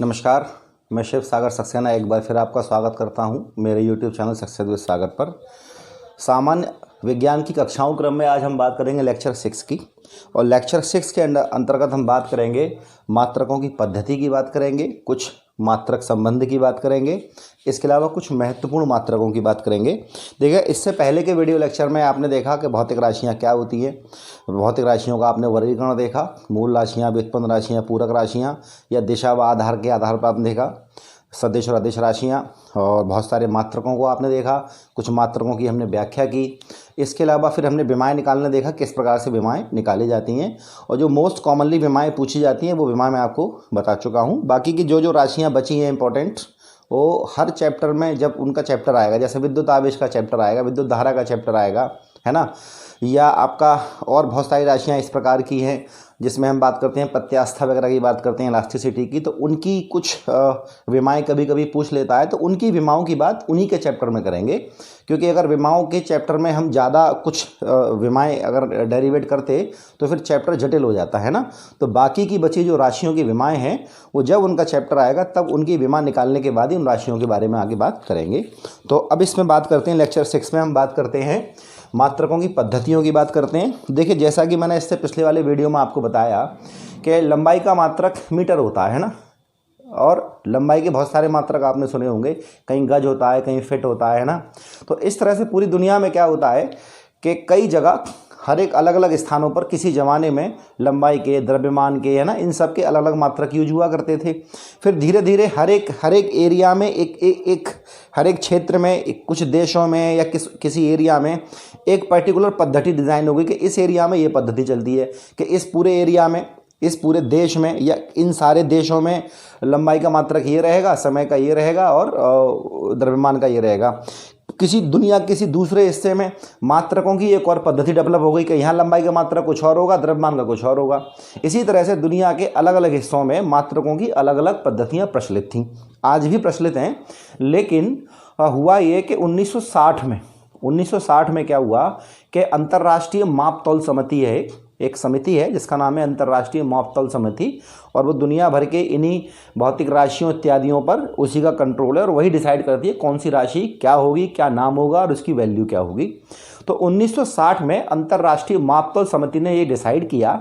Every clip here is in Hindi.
नमस्कार, मैं शिव सागर सक्सेना एक बार फिर आपका स्वागत करता हूं मेरे YouTube चैनल सक्सेस विद सागर पर। सामान्य विज्ञान की कक्षाओं क्रम में आज हम बात करेंगे लेक्चर 6 की, और लेक्चर 6 के अंतर्गत हम बात करेंगे मात्रकों की पद्धति की बात करेंगे, कुछ मात्रक संबंध की बात करेंगे, इसके अलावा कुछ महत्वपूर्ण मात्रकों की बात करेंगे। देखिए, इससे पहले के वीडियो लेक्चर में आपने देखा कि भौतिक राशियां क्या होती हैं। भौतिक राशियों का आपने वर्गीकरण देखा, मूल राशियां, व्युत्पन्न राशियां, पूरक राशियां या दिशा व आधार के आधार पर आपने देखा, सदिश और अदिश राशियाँ, और बहुत सारे मात्रकों को आपने देखा, कुछ मात्रकों की हमने व्याख्या की। इसके अलावा फिर हमने विमाएँ निकालने देखा, किस प्रकार से विमाएँ निकाली जाती हैं, और जो मोस्ट कॉमनली विमाएँ पूछी जाती हैं वो विमाएँ मैं आपको बता चुका हूँ। बाकी की जो राशियाँ बची हैं इंपॉर्टेंट, वो हर चैप्टर में जब उनका चैप्टर आएगा, जैसे विद्युत आवेश का चैप्टर आएगा, विद्युत धारा का चैप्टर आएगा, है ना, या आपका और बहुत सारी राशियाँ इस प्रकार की हैं जिसमें हम बात करते हैं प्रत्यास्था वगैरह की बात करते हैं, इलास्टिसिटी की, तो उनकी कुछ विमाएँ कभी कभी पूछ लेता है, तो उनकी विमाओं की बात उन्हीं के चैप्टर में करेंगे। क्योंकि अगर विमाओं के चैप्टर में हम ज़्यादा कुछ विमाएँ अगर डेरिवेट करते तो फिर चैप्टर जटिल हो जाता है ना। तो बाकी की बची जो राशियों की विमाएँ हैं वो जब उनका चैप्टर आएगा तब उनकी विमा निकालने के बाद ही उन राशियों के बारे में आगे बात करेंगे। तो अब इसमें बात करते हैं, लेक्चर 6 में हम बात करते हैं मात्रकों की पद्धतियों की बात करते हैं। देखिए, जैसा कि मैंने इससे पिछले वाले वीडियो में आपको बताया कि लंबाई का मात्रक मीटर होता है ना, और लंबाई के बहुत सारे मात्रक आपने सुने होंगे, कहीं गज होता है, कहीं फिट होता है ना। तो इस तरह से पूरी दुनिया में क्या होता है कि कई जगह हर एक अलग अलग स्थानों पर किसी ज़माने में लंबाई के, द्रव्यमान के, है ना, इन सब के अलग अलग मात्रक यूज हुआ करते थे। फिर धीरे धीरे हर एक एरिया में हर एक क्षेत्र में, कुछ देशों में या किसी एरिया में एक पर्टिकुलर पद्धति डिज़ाइन हो गई कि इस एरिया में ये पद्धति चलती है, कि इस पूरे एरिया में, इस पूरे देश में या इन सारे देशों में लंबाई का मात्रक ये रहेगा, समय का ये रहेगा और द्रव्यमान का ये रहेगा। दुनिया किसी दूसरे हिस्से में मात्रकों की एक और पद्धति डेवलप हो गई कि यहाँ लंबाई का मात्रक कुछ और होगा, द्रव्यमान का कुछ और होगा। इसी तरह से दुनिया के अलग अलग हिस्सों में मात्रकों की अलग अलग पद्धतियाँ प्रचलित थीं, आज भी प्रचलित हैं। लेकिन हुआ ये कि 1960 में क्या हुआ कि अंतर्राष्ट्रीय मापतौल समिति है, एक समिति है जिसका नाम है अंतर्राष्ट्रीय मापतौल समिति, और वो दुनिया भर के इन्हीं भौतिक राशियों इत्यादियों पर उसी का कंट्रोल है, और वही डिसाइड करती है कौन सी राशि क्या होगी, क्या नाम होगा और उसकी वैल्यू क्या होगी। तो 1960 में अंतर्राष्ट्रीय मापतौल समिति ने ये डिसाइड किया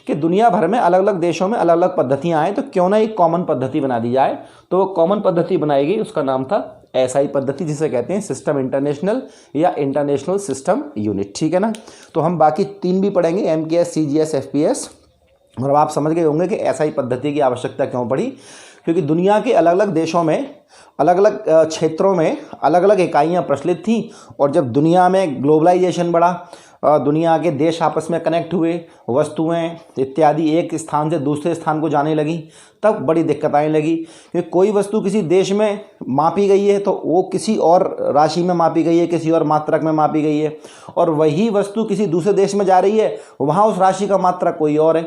कि दुनिया भर में अलग अलग देशों में अलग अलग पद्धतियाँ आएँ, तो क्यों ना एक कॉमन पद्धति बना दी जाए। तो वो कॉमन पद्धति बनाई गई, उसका नाम था एसआई पद्धति, जिसे कहते हैं सिस्टम इंटरनेशनल या इंटरनेशनल सिस्टम यूनिट, ठीक है ना। तो हम बाकी 3 भी पढ़ेंगे, एमकेएस, सीजीएस, एफपीएस, और अब आप समझ गए होंगे कि एसआई पद्धति की आवश्यकता क्यों पड़ी। क्योंकि दुनिया के अलग अलग देशों में, अलग अलग क्षेत्रों में अलग अलग इकाइयाँ प्रचलित थीं, और जब दुनिया में ग्लोबलाइजेशन बढ़ा, दुनिया के देश आपस में कनेक्ट हुए, वस्तुएं इत्यादि एक स्थान से दूसरे स्थान को जाने लगी, तब बड़ी दिक्कत आने लगी। क्योंकि कोई वस्तु किसी देश में मापी गई है तो वो किसी और राशि में मापी गई है, किसी और मात्रक में मापी गई है, और वही वस्तु किसी दूसरे देश में जा रही है, वहाँ उस राशि का मात्रक कोई और है,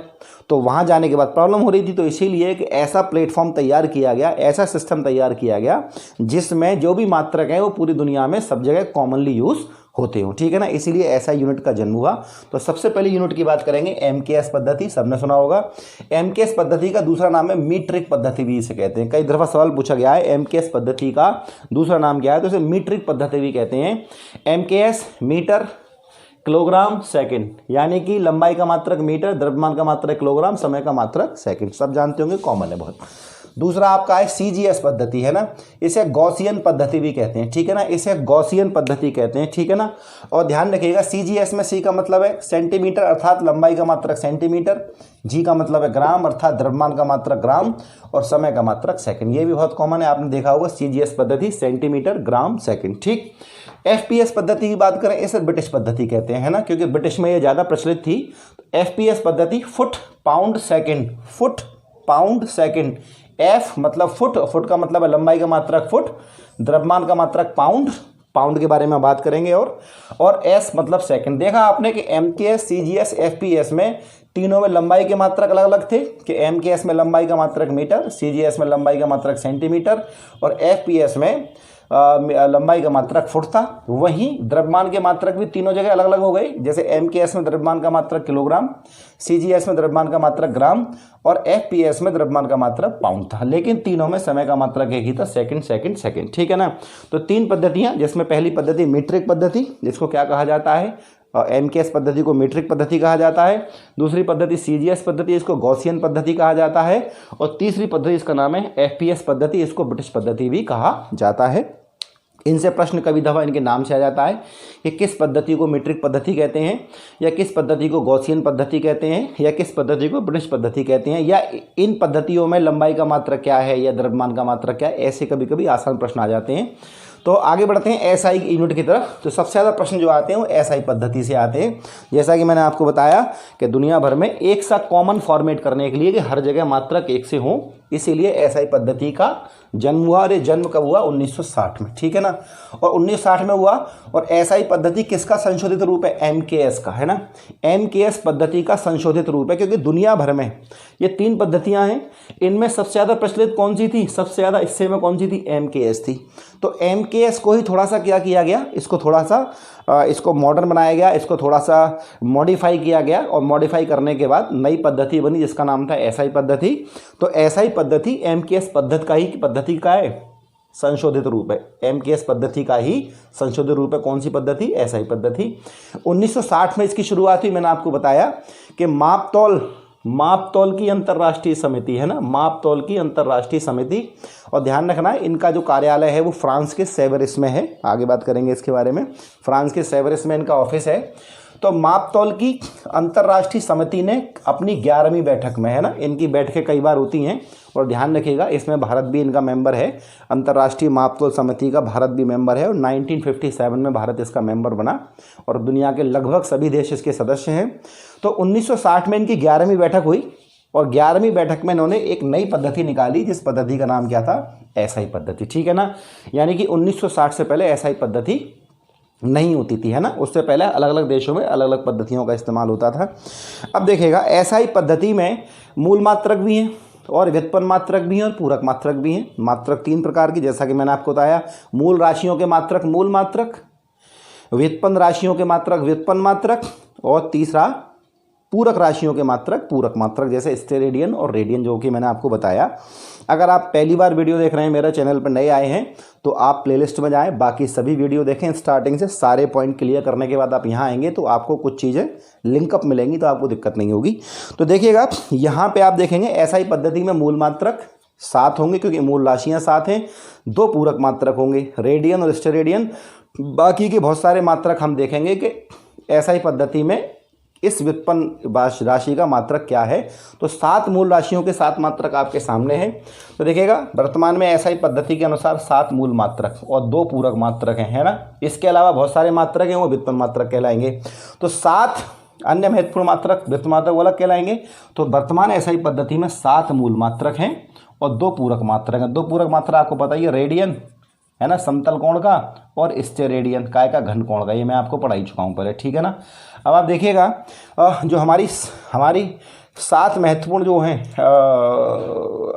तो वहाँ जाने के बाद प्रॉब्लम हो रही थी। तो इसीलिए कि ऐसा प्लेटफॉर्म तैयार किया गया, ऐसा सिस्टम तैयार किया गया जिसमें जो भी मात्रक हैं वो पूरी दुनिया में सब जगह कॉमनली यूज़ होते हो, ठीक है ना। इसीलिए ऐसा यूनिट का जन्म हुआ। तो सबसे पहले यूनिट की बात करेंगे एमकेएस पद्धति, सबने सुना होगा। एमकेएस पद्धति का दूसरा नाम है मीट्रिक पद्धति भी इसे कहते हैं। कई दफा सवाल पूछा गया है एमकेएस पद्धति का दूसरा नाम क्या है, तो इसे मीट्रिक पद्धति भी कहते हैं। एमकेएस मीटर, किलोग्राम, सेकंड, यानी कि लंबाई का मात्रक मीटर, द्रव्यमान का मात्रक किलोग्राम, समय का मात्रक सेकंड, सब जानते होंगे, कॉमन है बहुत। दूसरा आपका है सीजीएस पद्धति, है ना, इसे गॉसियन पद्धति भी कहते हैं, ठीक है ना, इसे गॉसियन पद्धति कहते हैं, ठीक है ना। और ध्यान रखिएगा, सीजीएस में सी का मतलब है सेंटीमीटर अर्थात लंबाई का मात्रक सेंटीमीटर, जी का मतलब है ग्राम अर्थात द्रव्यमान का मात्रक ग्राम, और समय का मात्रक सेकंड। ये भी बहुत कॉमन है, आपने देखा होगा सीजीएस पद्धति, सेंटीमीटर, ग्राम, सेकंड, ठीक। एफपीएस पद्धति की बात करें, इसे ब्रिटिश पद्धति कहते हैं, है ना, क्योंकि ब्रिटिश में ये ज़्यादा प्रचलित थी। एफपीएस पद्धति foot pound second, foot pound second. F मतलब फुट, फुट का मतलब है लंबाई का मात्रक फुट, द्रव्यमान का मात्रक पाउंड, पाउंड के बारे में बात करेंगे, और एस मतलब सेकंड। देखा आपने कि एमकेएस, सीजीएस, एफपीएस में तीनों में लंबाई के मात्रक अलग अलग थे, कि एमकेएस में लंबाई का मात्रक मीटर, सीजीएस में लंबाई का मात्रक सेंटीमीटर, और एफपीएस में लंबाई का मात्रक फुट था, वहीं द्रव्यमान के मात्रक भी तीनों जगह अलग अलग हो गए। जैसे MKS में द्रव्यमान का मात्रक किलोग्राम, CGS में द्रव्यमान का मात्रक ग्राम और FPS में द्रव्यमान का मात्रक पाउंड था, लेकिन तीनों में समय का मात्रक एक ही था, सेकंड सेकंड सेकंड। ठीक है ना। तो 3 पद्धतियां, जिसमें पहली पद्धति मीट्रिक पद्धति, जिसको क्या कहा जाता है, MKS पद्धति को मीट्रिक पद्धति कहा जाता है। दूसरी पद्धति CGS पद्धति, इसको गॉसियन पद्धति कहा जाता है। और तीसरी पद्धति, इसका नाम है FPS पद्धति, इसको ब्रिटिश पद्धति भी कहा जाता है। इनसे प्रश्न कभी दफा इनके नाम से आ जाता है कि किस पद्धति को मीट्रिक पद्धति कहते हैं, या किस पद्धति को गॉसियन पद्धति कहते हैं, या किस पद्धति को ब्रिटिश पद्धति कहते हैं, या इन पद्धतियों में लंबाई का मात्रक क्या है या द्रव्यमान का मात्रक क्या है। ऐसे कभी कभी आसान प्रश्न आ जाते हैं। तो आगे बढ़ते हैं SI यूनिट की तरफ। तो सबसे ज़्यादा प्रश्न जो आते हैं वो SI पद्धति से आते हैं। जैसा कि मैंने आपको बताया कि दुनिया भर में एक सा कॉमन फॉर्मेट करने के लिए कि हर जगह मात्रक एक से हों, इसीलिए SI पद्धति का जन्म हुआ। और ये जन्म कब हुआ? 1960 में। ठीक है ना। और 1960 में हुआ। और SI पद्धति किसका संशोधित रूप है? MKS का, है ना। MKS पद्धति का संशोधित रूप है, क्योंकि दुनिया भर में ये 3 पद्धतियां हैं। इनमें सबसे ज़्यादा प्रचलित कौन सी थी? सबसे ज़्यादा इससे में कौन सी थी? MKS थी। तो MKS को ही थोड़ा सा क्या किया गया, इसको थोड़ा सा इसको मॉडर्न बनाया गया, इसको थोड़ा सा मॉडिफाई किया गया, और मॉडिफाई करने के बाद नई पद्धति बनी जिसका नाम था SI पद्धति। तो SI पद्धति MKS पद्धति का है संशोधित रूप है। MKS पद्धति का ही संशोधित रूप है। कौन सी पद्धति? SI पद्धति। 1960 में इसकी शुरुआत हुई। मैंने आपको बताया कि मापतौल की अंतर्राष्ट्रीय समिति, है ना, मापतौल की अंतर्राष्ट्रीय समिति। और ध्यान रखना है, इनका जो कार्यालय है वो फ्रांस के सेवरिस में है। आगे बात करेंगे इसके बारे में। फ्रांस के सेवरिस में इनका ऑफिस है। तो मापतौल की अंतर्राष्ट्रीय समिति ने अपनी 11वीं बैठक में, है ना, इनकी बैठकें कई बार होती हैं। और ध्यान रखिएगा, इसमें भारत भी इनका मेंबर है। अंतर्राष्ट्रीय मापतौल समिति का भारत भी मेंबर है। और 1957 में भारत इसका मेंबर बना, और दुनिया के लगभग सभी देश इसके सदस्य हैं। तो 1960 में इनकी 11वीं बैठक हुई, और 11वीं बैठक में इन्होंने एक नई पद्धति निकाली, जिस पद्धति का नाम क्या था? SI पद्धति। ठीक है ना। यानी कि 1960 से पहले SI पद्धति नहीं होती थी, है ना। उससे पहले अलग अलग देशों में अलग अलग पद्धतियों का इस्तेमाल होता था। अब देखिएगा, SI पद्धति में मूल मात्रक भी हैं, और व्युत्पन्न मात्रक भी हैं, और पूरक मात्रक भी हैं। मात्रक 3 प्रकार की, जैसा कि मैंने आपको बताया। मूल राशियों के मात्रक मूल मात्रक, व्युत्पन्न राशियों के मात्रक व्युत्पन्न मात्रक, और तीसरा पूरक राशियों के मात्रक पूरक मात्रक, जैसे स्टेरेडियन और रेडियन, जो कि मैंने आपको बताया। अगर आप पहली बार वीडियो देख रहे हैं, मेरे चैनल पर नए आए हैं, तो आप प्लेलिस्ट में जाएं, बाकी सभी वीडियो देखें स्टार्टिंग से। सारे पॉइंट क्लियर करने के बाद आप यहाँ आएंगे तो आपको कुछ चीज़ें लिंकअप मिलेंगी, तो आपको दिक्कत नहीं होगी। तो देखिएगा, यहाँ पे आप देखेंगे SI पद्धति में मूल मात्रक 7 होंगे, क्योंकि मूल राशियाँ 7 हैं। 2 पूरक मात्रक होंगे, रेडियन और स्टेरेडियन। बाकी के बहुत सारे मात्रक हम देखेंगे कि SI पद्धति में इस व्युत्पन्न राशि का मात्रक क्या है। तो 7 मूल राशियों के 7 मात्रक आपके सामने हैं। तो देखिएगा, वर्तमान में SI पद्धति के अनुसार 7 मूल मात्रक और 2 पूरक मात्रक हैं, है ना। इसके अलावा बहुत सारे मात्रक हैं, वो व्युत्पन्न मात्रक कहलाएंगे। तो 7 अन्य महत्वपूर्ण मात्रक व्युत्पन्न मात्रक वो अलग कहलाएंगे। तो वर्तमान SI पद्धति में 7 मूल मात्रक हैं और 2 पूरक मात्रक हैं। 2 पूरक मात्रक आपको पता ही है, रेडियन, है ना, समतल कोण का, और स्टेरेडियन, काय का घन कोण का। ये मैं आपको पढ़ा ही चुका हूँ पहले। ठीक है ना। अब आप देखिएगा, जो हमारी 7 महत्वपूर्ण जो हैं,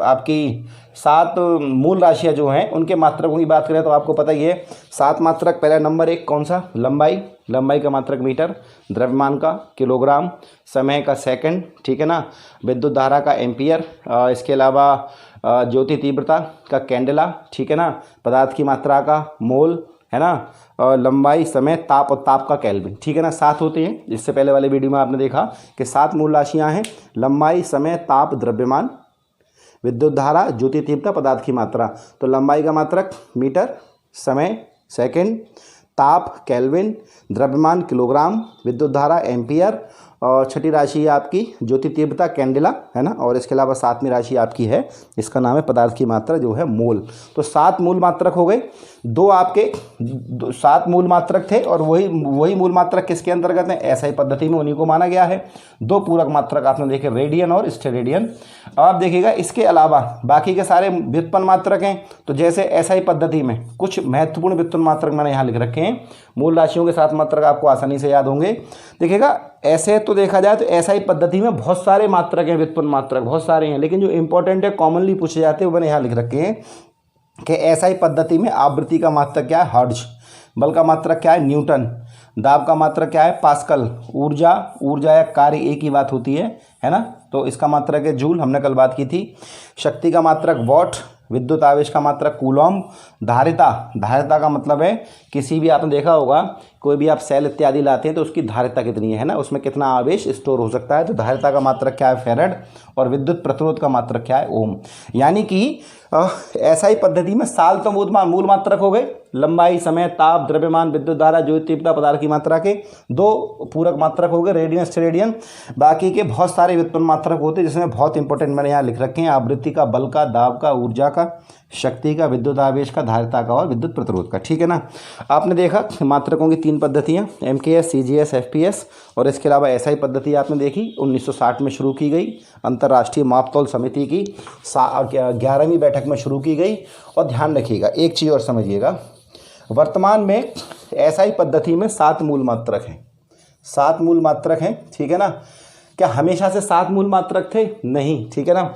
आपकी 7 मूल राशियाँ जो हैं, उनके मात्रकों की बात करें तो आपको पता ही है 7 मात्रक। पहला नंबर 1 कौन सा? लंबाई का मात्रक मीटर, द्रव्यमान का किलोग्राम, समय का सेकंड, ठीक है ना, विद्युत धारा का एम्पियर, इसके अलावा ज्योति तीव्रता का कैंडेला, ठीक है ना, पदार्थ की मात्रा का मोल, है ना, लंबाई, समय, ताप, और ताप का केल्विन। ठीक है ना। 7 होते हैं। इससे पहले वाले वीडियो में आपने देखा कि 7 मूल राशियां हैं: लंबाई, समय, ताप, द्रव्यमान, विद्युत धारा, ज्योति तीव्रता, पदार्थ की मात्रा। तो लंबाई का मात्रक मीटर, समय सेकंड, ताप केल्विन, द्रव्यमान किलोग्राम, विद्युत धारा एम्पियर, और छठी राशि है आपकी ज्योति तीव्रता कैंडेला, है ना। और इसके अलावा 7वीं राशि आपकी है, इसका नाम है पदार्थ की मात्रा, जो है मोल। तो 7 मूल मात्रक हो गए। 2 आपके 7 मूल मात्रक थे, और वही मूल मात्रक किसके अंतर्गत है? SI पद्धति में उन्हीं को माना गया है। 2 पूरक मात्रक आपने देखे, रेडियन और स्टेरेडियन। अब आप देखिएगा, इसके अलावा बाकी के सारे व्युत्पन्न मात्रक हैं। तो जैसे SI पद्धति में कुछ महत्वपूर्ण व्युत्पन्न मात्रक मैंने यहाँ लिख रखे हैं। मूल राशियों के 7 मात्रक आपको आसानी से याद होंगे। देखिएगा, ऐसे तो देखा जाए तो SI पद्धति में बहुत सारे मात्रक हैं, व्युत्पन्न मात्रक बहुत सारे हैं, लेकिन जो इंपॉर्टेंट है, कॉमनली पूछे जाते हैं, वो मैंने यहाँ लिख रखे हैं। कि एसआई पद्धति में आवृत्ति का मात्रक क्या है, हर्ट्ज, बल का मात्रक क्या है, न्यूटन, दाब का मात्रक क्या है, पास्कल, ऊर्जा या कार्य एक ही बात होती है ना, तो इसका मात्रक है जूल, हमने कल बात की थी। शक्ति का मात्रक वॉट, विद्युत आवेश का मात्रक कूलॉम, धारिता का मतलब है किसी भी, आपने देखा होगा कोई भी आप सेल इत्यादि लाते हैं तो उसकी धारिता कितनी है ना, उसमें कितना आवेश स्टोर हो सकता है, तो धारिता का मात्रक क्या है, फेरड, और विद्युत प्रतिरोध का मात्रक क्या है, ओम। यानी कि एसआई पद्धति में साल तो मूल मात्रक हो गए, लंबाई, समय, ताप, द्रव्यमान, विद्युत धारा, ज्योति तीव्रता, पदार्थ की मात्रा के 2 पूरक मात्रक हो गए, रेडियन, स्टेरेडियन। बाकी के बहुत सारे व्युत्पन्न मात्रक होते हैं जिसमें बहुत इंपॉर्टेंट मैंने यहाँ लिख रखे हैं, आवृत्ति का, बल का, दाब का, ऊर्जा का, शक्ति का, विद्युत आवेश का, धारिता का और विद्युत प्रतिरोध का। ठीक है ना। आपने देखा मात्रकों की 3 पद्धतियाँ, MKS, CGS, FPS, और इसके अलावा एसआई पद्धति आपने देखी 1960 में शुरू की गई, अंतर्राष्ट्रीय मापतौल समिति की 11वीं बैठक में शुरू की गई। और ध्यान रखिएगा एक चीज़ और समझिएगा, वर्तमान में एसआई पद्धति में 7 मूल मात्रक हैं, 7 मूल मात्रक हैं। ठीक है ना। क्या हमेशा से 7 मूल मात्रक थे? नहीं। ठीक है ना।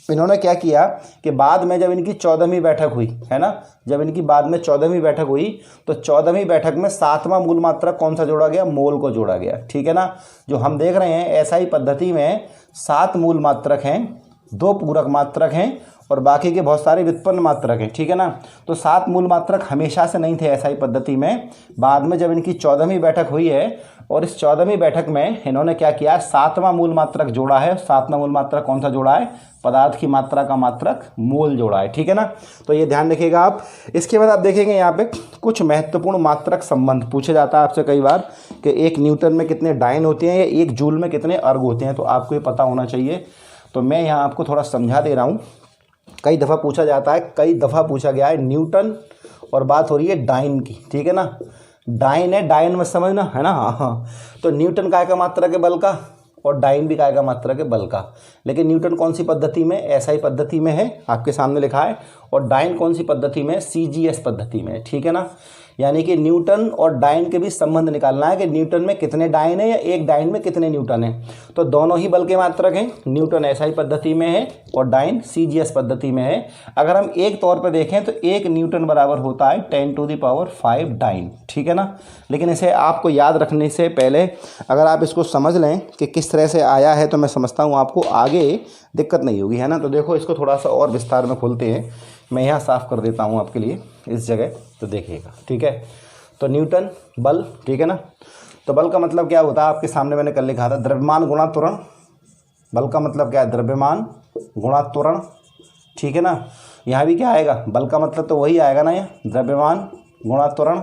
इन्होंने क्या किया कि बाद में जब इनकी 14वीं बैठक हुई है ना, जब इनकी बाद में 14वीं बैठक हुई तो 14वीं बैठक में 7वां मूल मात्रक कौन सा जोड़ा गया? मोल को जोड़ा गया। ठीक है ना। जो हम देख रहे हैं एसआई पद्धति में 7 मूल मात्रक हैं, 2 पूरक मात्रक हैं और बाकी के बहुत सारे व्युत्पन्न मात्रक हैं। ठीक है ना। तो 7 मूल मात्रक हमेशा से नहीं थे एसआई पद्धति में, बाद में जब इनकी 14वीं बैठक हुई है और इस 14वीं बैठक में इन्होंने क्या किया, 7वां मूल मात्रक जोड़ा है। 7वां मूल मात्रक कौन सा जोड़ा है? पदार्थ की मात्रा का मात्रक मोल जोड़ा है। ठीक है ना। तो ये ध्यान रखिएगा आप। इसके बाद आप देखेंगे यहाँ पे कुछ महत्वपूर्ण मात्रक संबंध पूछे जाता है आपसे कई बार कि 1 न्यूटन में कितने डाइन होते हैं या 1 जूल में कितने अर्ग होते हैं, तो आपको ये पता होना चाहिए। तो मैं यहाँ आपको थोड़ा समझा दे रहा हूँ। कई दफ़ा पूछा जाता है, कई दफ़ा पूछा गया है न्यूटन और बात हो रही है डाइन की। ठीक है ना। डाइन है, डाइन में समझना है ना। हाँ। तो न्यूटन काय का मात्रक है बल का और डाइन भी काय का मात्रक है बल का। लेकिन न्यूटन कौन सी पद्धति में? एसआई पद्धति में है, आपके सामने लिखा है। और डाइन कौन सी पद्धति में? सीजीएस पद्धति में। ठीक है ना। यानी कि न्यूटन और डाइन के बीच संबंध निकालना है कि न्यूटन में कितने डाइन है या 1 डाइन में कितने न्यूटन है। तो दोनों ही बल के मात्रक हैं। न्यूटन एसआई पद्धति में है और डाइन सीजीएस पद्धति में है। अगर हम एक तौर पर देखें तो 1 न्यूटन बराबर होता है 10⁵ डाइन। ठीक है ना। लेकिन इसे आपको याद रखने से पहले अगर आप इसको समझ लें कि किस तरह से आया है तो मैं समझता हूँ आपको आगे दिक्कत नहीं होगी, है ना। तो देखो इसको थोड़ा सा और विस्तार में खोलते हैं। मैं यहाँ साफ़ कर देता हूँ आपके लिए इस जगह, तो देखिएगा। ठीक है। तो न्यूटन बल, ठीक है ना। तो बल का मतलब क्या होता है आपके सामने मैंने कल लिखा था, द्रव्यमान गुणा त्वरण। बल का मतलब क्या है? द्रव्यमान गुणा त्वरण। ठीक है ना। यहाँ भी क्या आएगा? बल का मतलब तो वही आएगा ना, ये द्रव्यमान गुणा त्वरण।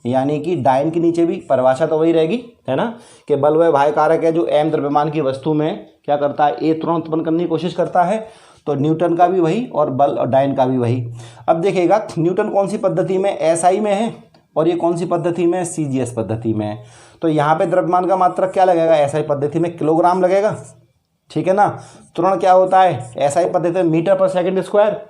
यानी कि डाइन के नीचे भी परिभाषा तो वही रहेगी, है ना, कि बल वह बाह्य कारक है जो m द्रव्यमान की वस्तु में क्या करता है? a त्वरण उत्पन्न करने की कोशिश करता है। तो न्यूटन का भी वही और बल और डाइन का भी वही। अब देखिएगा न्यूटन कौन सी पद्धति में? एसआई में है और ये कौन सी पद्धति में? सीजीएस पद्धति में। तो यहाँ पे द्रव्यमान का मात्रक क्या लगेगा? एसआई पद्धति में किलोग्राम लगेगा। ठीक है ना। त्वरण क्या होता है? एसआई पद्धति में मीटर पर सेकंड स्क्वायर।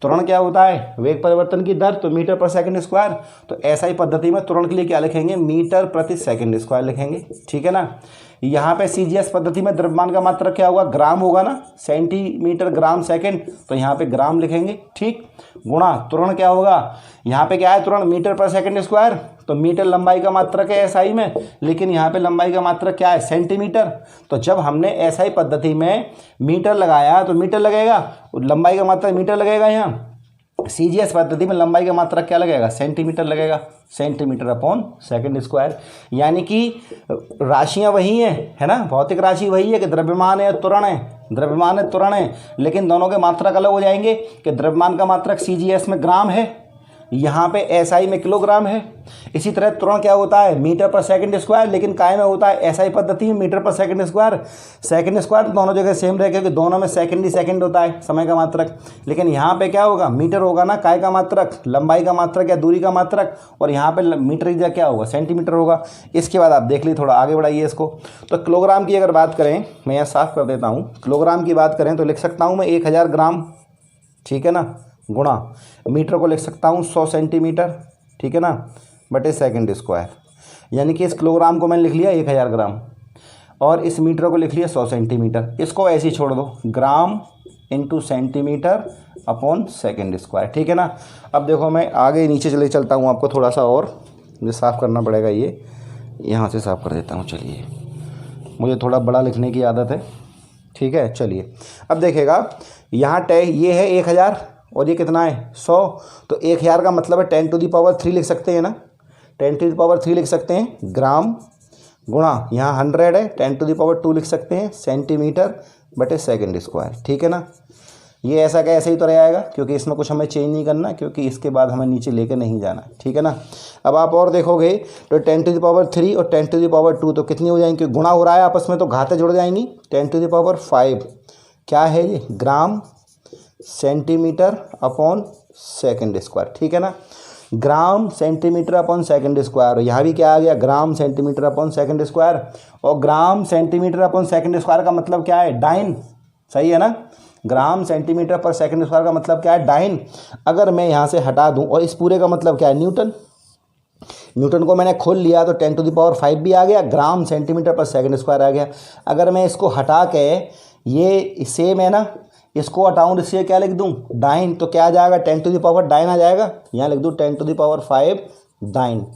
त्वरण क्या होता है? वेग परिवर्तन की दर, तो मीटर पर सेकंड स्क्वायर। तो एसआई पद्धति में त्वरण के लिए क्या लिखेंगे? मीटर प्रति सेकंड स्क्वायर लिखेंगे। ठीक है ना। यहाँ पे सीजीएस पद्धति में द्रव्यमान का मात्रक क्या होगा? ग्राम होगा ना, सेंटीमीटर ग्राम सेकंड, तो यहाँ पे ग्राम लिखेंगे। ठीक। गुणा त्वरण क्या होगा? यहाँ पे क्या है? त्वरण मीटर पर सेकंड स्क्वायर, तो मीटर लंबाई का मात्रक है एसआई में, लेकिन यहाँ पे लंबाई का मात्रक क्या है? सेंटीमीटर। तो जब हमने एसआई पद्धति में मीटर लगाया तो मीटर लगेगा, लंबाई का मात्रक मीटर लगेगा। यहाँ सीजीएस पद्धति में लंबाई का मात्रक क्या लगेगा? सेंटीमीटर लगेगा, सेंटीमीटर अपॉन सेकंड स्क्वायर। यानी कि राशियाँ वही हैं, है ना, भौतिक राशि वही है कि द्रव्यमान है त्वरण है, द्रव्यमान है त्वरण है, लेकिन दोनों के मात्रक अलग हो जाएंगे कि द्रव्यमान का मात्रक सीजीएस में ग्राम है, यहाँ पे एसआई में किलोग्राम है। इसी तरह त्वरण क्या होता है? मीटर पर सेकंड स्क्वायर, लेकिन काय में होता है? एसआई पद्धति में मीटर पर सेकंड स्क्वायर। सेकंड स्क्वायर दोनों जगह सेम रहेगा क्योंकि दोनों में सेकंड ही सेकंड होता है समय का मात्रक। लेकिन यहाँ पे क्या होगा? मीटर होगा ना, काय का मात्रक, लंबाई का मात्रक या दूरी का मात्रक, और यहाँ पे मीटर की जगह क्या होगा? सेंटीमीटर होगा। इसके बाद आप देख लीजिए, थोड़ा आगे बढ़ाइए इसको। तो किलोग्राम की अगर बात करें, मैं यहाँ साफ कर देता हूँ, किलोग्राम की बात करें तो लिख सकता हूँ मैं 1000 ग्राम। ठीक है ना। गुणा मीटर को लिख सकता हूँ 100 सेंटीमीटर। ठीक है ना, बटे सेकंड स्क्वायर। यानी कि इस किलोग्राम को मैंने लिख लिया 1000 ग्राम और इस मीटर को लिख लिया 100 सेंटीमीटर। इसको ऐसे ही छोड़ दो, gram into centimetre upon second square, ठीक है ना। अब देखो मैं आगे नीचे चले चलता हूँ, आपको थोड़ा सा और मुझे साफ़ करना पड़ेगा, ये यहाँ से साफ़ कर देता हूँ। चलिए, मुझे थोड़ा बड़ा लिखने की आदत है, ठीक है। चलिए अब देखिएगा, यहाँ ये है 1000 और ये कितना है 100, तो 1000 का मतलब है 10⁻³ लिख सकते हैं ना, 10⁻³ लिख सकते हैं ग्राम, गुणा यहाँ 100 है 10⁻² लिख सकते हैं सेंटीमीटर बटे सेकेंड स्क्वायर, ठीक है ना। ये ऐसा का ऐसे ही तो रह जाएगा, क्योंकि इसमें कुछ हमें चेंज नहीं करना, क्योंकि इसके बाद हमें नीचे लेके नहीं जाना, ठीक है ना। अब आप और देखोगे तो 10⁻³ और 10⁻² तो कितनी हो जाएंगी, गुणा हो रहा है आपस में तो घातें जुड़ जाएंगी। 10⁻5 क्या है ये, gram centimetre upon second square, ठीक है ना। Gram centimetre upon second square, यहाँ भी क्या आ गया, gram centimetre upon second square. और gram centimetre upon second square का मतलब क्या है, डाइन, सही है ना। ग्राम सेंटीमीटर पर सेकेंड स्क्वायर का मतलब क्या है, डाइन। अगर मैं यहाँ से हटा दूँ और इस पूरे का मतलब क्या है, न्यूटन। न्यूटन को मैंने खोल लिया तो 10⁻5 भी आ गया, ग्राम सेंटीमीटर पर सेकेंड स्क्वायर आ गया। अगर मैं इसको हटा के ये सेम है ना, इसको हटाऊँ इससे क्या लिख दूँ, डाइन, तो क्या आ जाएगा 10⁻9 आ जाएगा। यहाँ लिख दूँ 10⁻5 डाइन।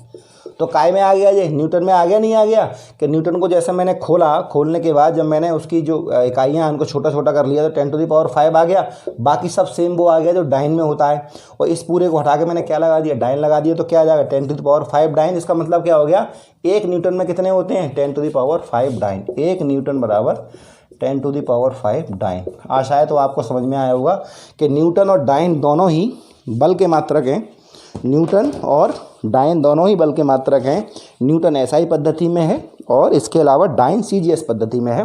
तो काय में आ गया, ये न्यूटन में आ गया, नहीं आ गया। कि न्यूटन को जैसे मैंने खोलने के बाद जब मैंने उसकी जो इकाइयाँ उनको छोटा छोटा कर लिया तो 10⁻5 आ गया, बाकी सब सेम वो आ गया जो डाइन में होता है। और इस पूरे को हटा के मैंने क्या लगा दिया, डाइन लगा दिया, तो क्या आ जाएगा 10⁻5 डाइन। इसका मतलब क्या हो गया, 1 न्यूटन में कितने होते हैं 10⁻5 डाइन, 1 न्यूटन बराबर 10⁻5 डाइन। आशा है तो आपको समझ में आया होगा कि न्यूटन और डाइन दोनों ही बल के मात्रक हैं, न्यूटन और डाइन दोनों ही बल के मात्रक हैं। न्यूटन एसआई पद्धति में है और इसके अलावा डाइन सीजीएस पद्धति में है।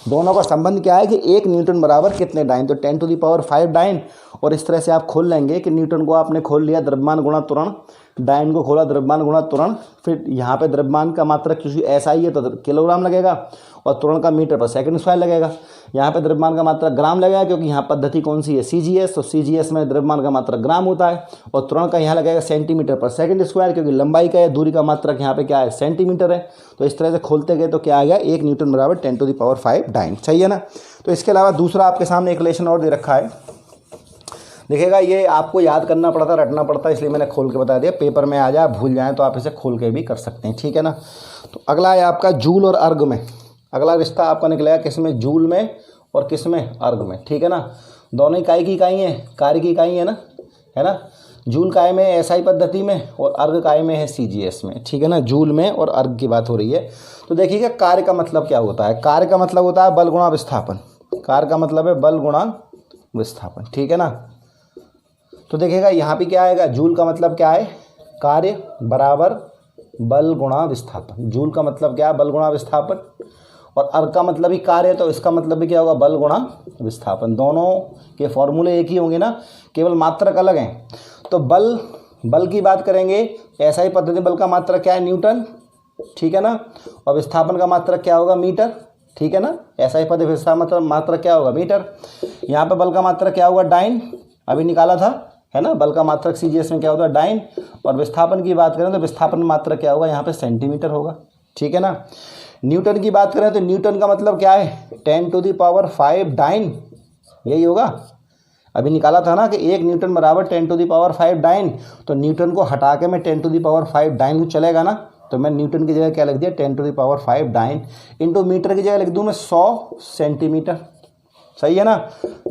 दोनों का संबंध क्या है कि 1 न्यूटन बराबर कितने डाइन, तो 10⁻5 डाइन। और इस तरह से आप खोल लेंगे कि न्यूटन को आपने खोल लिया द्रव्यमान गुणा त्वरण, डाइन को खोला द्रव्यमान गुणा त्वरण, फिर यहाँ पे द्रव्यमान का मात्रक क्योंकि ऐसा ही है तो किलोग्राम लगेगा और त्वरण का मीटर पर सेकंड स्क्वायर लगेगा। यहाँ पे द्रव्यमान का मात्रक ग्राम लगेगा, क्योंकि यहाँ पद्धति कौन सी है, सीजीएस, तो सीजीएस में द्रव्यमान का मात्रक ग्राम होता है। और त्वरण का यहाँ लगेगा सेंटीमीटर पर सेकंड स्क्वायर, क्योंकि लंबाई का है, दूरी का मात्रक यहाँ पे क्या है सेंटीमीटर है। तो इस तरह से खोलते गए तो क्या आ गया, 1 न्यूटन बराबर 10⁻5 डाइन, सही है ना। तो इसके अलावा दूसरा आपके सामने एक रिलेशन और दे रखा है, देखिएगा। ये आपको याद करना पड़ता, रटना पड़ता, इसलिए मैंने खोल के बता दिया। पेपर में आ जाए, भूल जाएं तो आप इसे खोल के भी कर सकते हैं, ठीक है ना। तो अगला है आपका जूल और अर्ग में। अगला रिश्ता आपका निकलेगा किस में, जूल में और किस में, अर्ग में, ठीक है ना। दोनों इकाई की इकाई है, कार्य की इकाई है ना। जूल काय में एसआई पद्धति में और अर्ग काय में है सीजीएस में, ठीक है ना। जूल में और अर्ग की बात हो रही है। तो देखिएगा कार्य का मतलब क्या होता है, कार्य का मतलब होता है बल गुणा विस्थापन। कार्य का मतलब है बल गुणा विस्थापन, ठीक है ना। तो देखिएगा यहाँ पे क्या आएगा, जूल का मतलब क्या है, कार्य बराबर बल गुणा विस्थापन। जूल का मतलब क्या है, बल गुणा विस्थापन। और अर्ग का मतलब ही कार्य है, तो इसका मतलब भी क्या होगा, बल गुणा विस्थापन। दोनों के फॉर्मूले एक ही होंगे ना, केवल मात्रक अलग हैं। तो बल की बात करेंगे, ऐसा ही पद्धति बल का मात्रक क्या है, न्यूटन, ठीक है ना। और विस्थापन का मात्रक क्या होगा, मीटर, ठीक है ना। ऐसा ही पद्धति विस्थापन मात्रक क्या होगा, मीटर। यहाँ पे बल का मात्रक क्या होगा, डाइन, अभी निकाला था, है ना। बल का मात्रक सीजीएस में क्या होता है, डाइन। और विस्थापन की बात करें तो विस्थापन मात्रक क्या होगा, यहाँ पे सेंटीमीटर होगा, ठीक है ना। न्यूटन की बात करें तो न्यूटन का मतलब क्या है, 10⁻5 डाइन, यही होगा। अभी निकाला था ना कि 1 न्यूटन बराबर 10⁻5 डाइन। तो न्यूटन को हटा के मैं 10⁻5 डाइन चलेगा ना, तो मैं न्यूटन की जगह क्या लिख दिया, 10⁻5 डाइन। इंटू मीटर की जगह लिख दूँ मैं 100 सेंटीमीटर, सही है ना।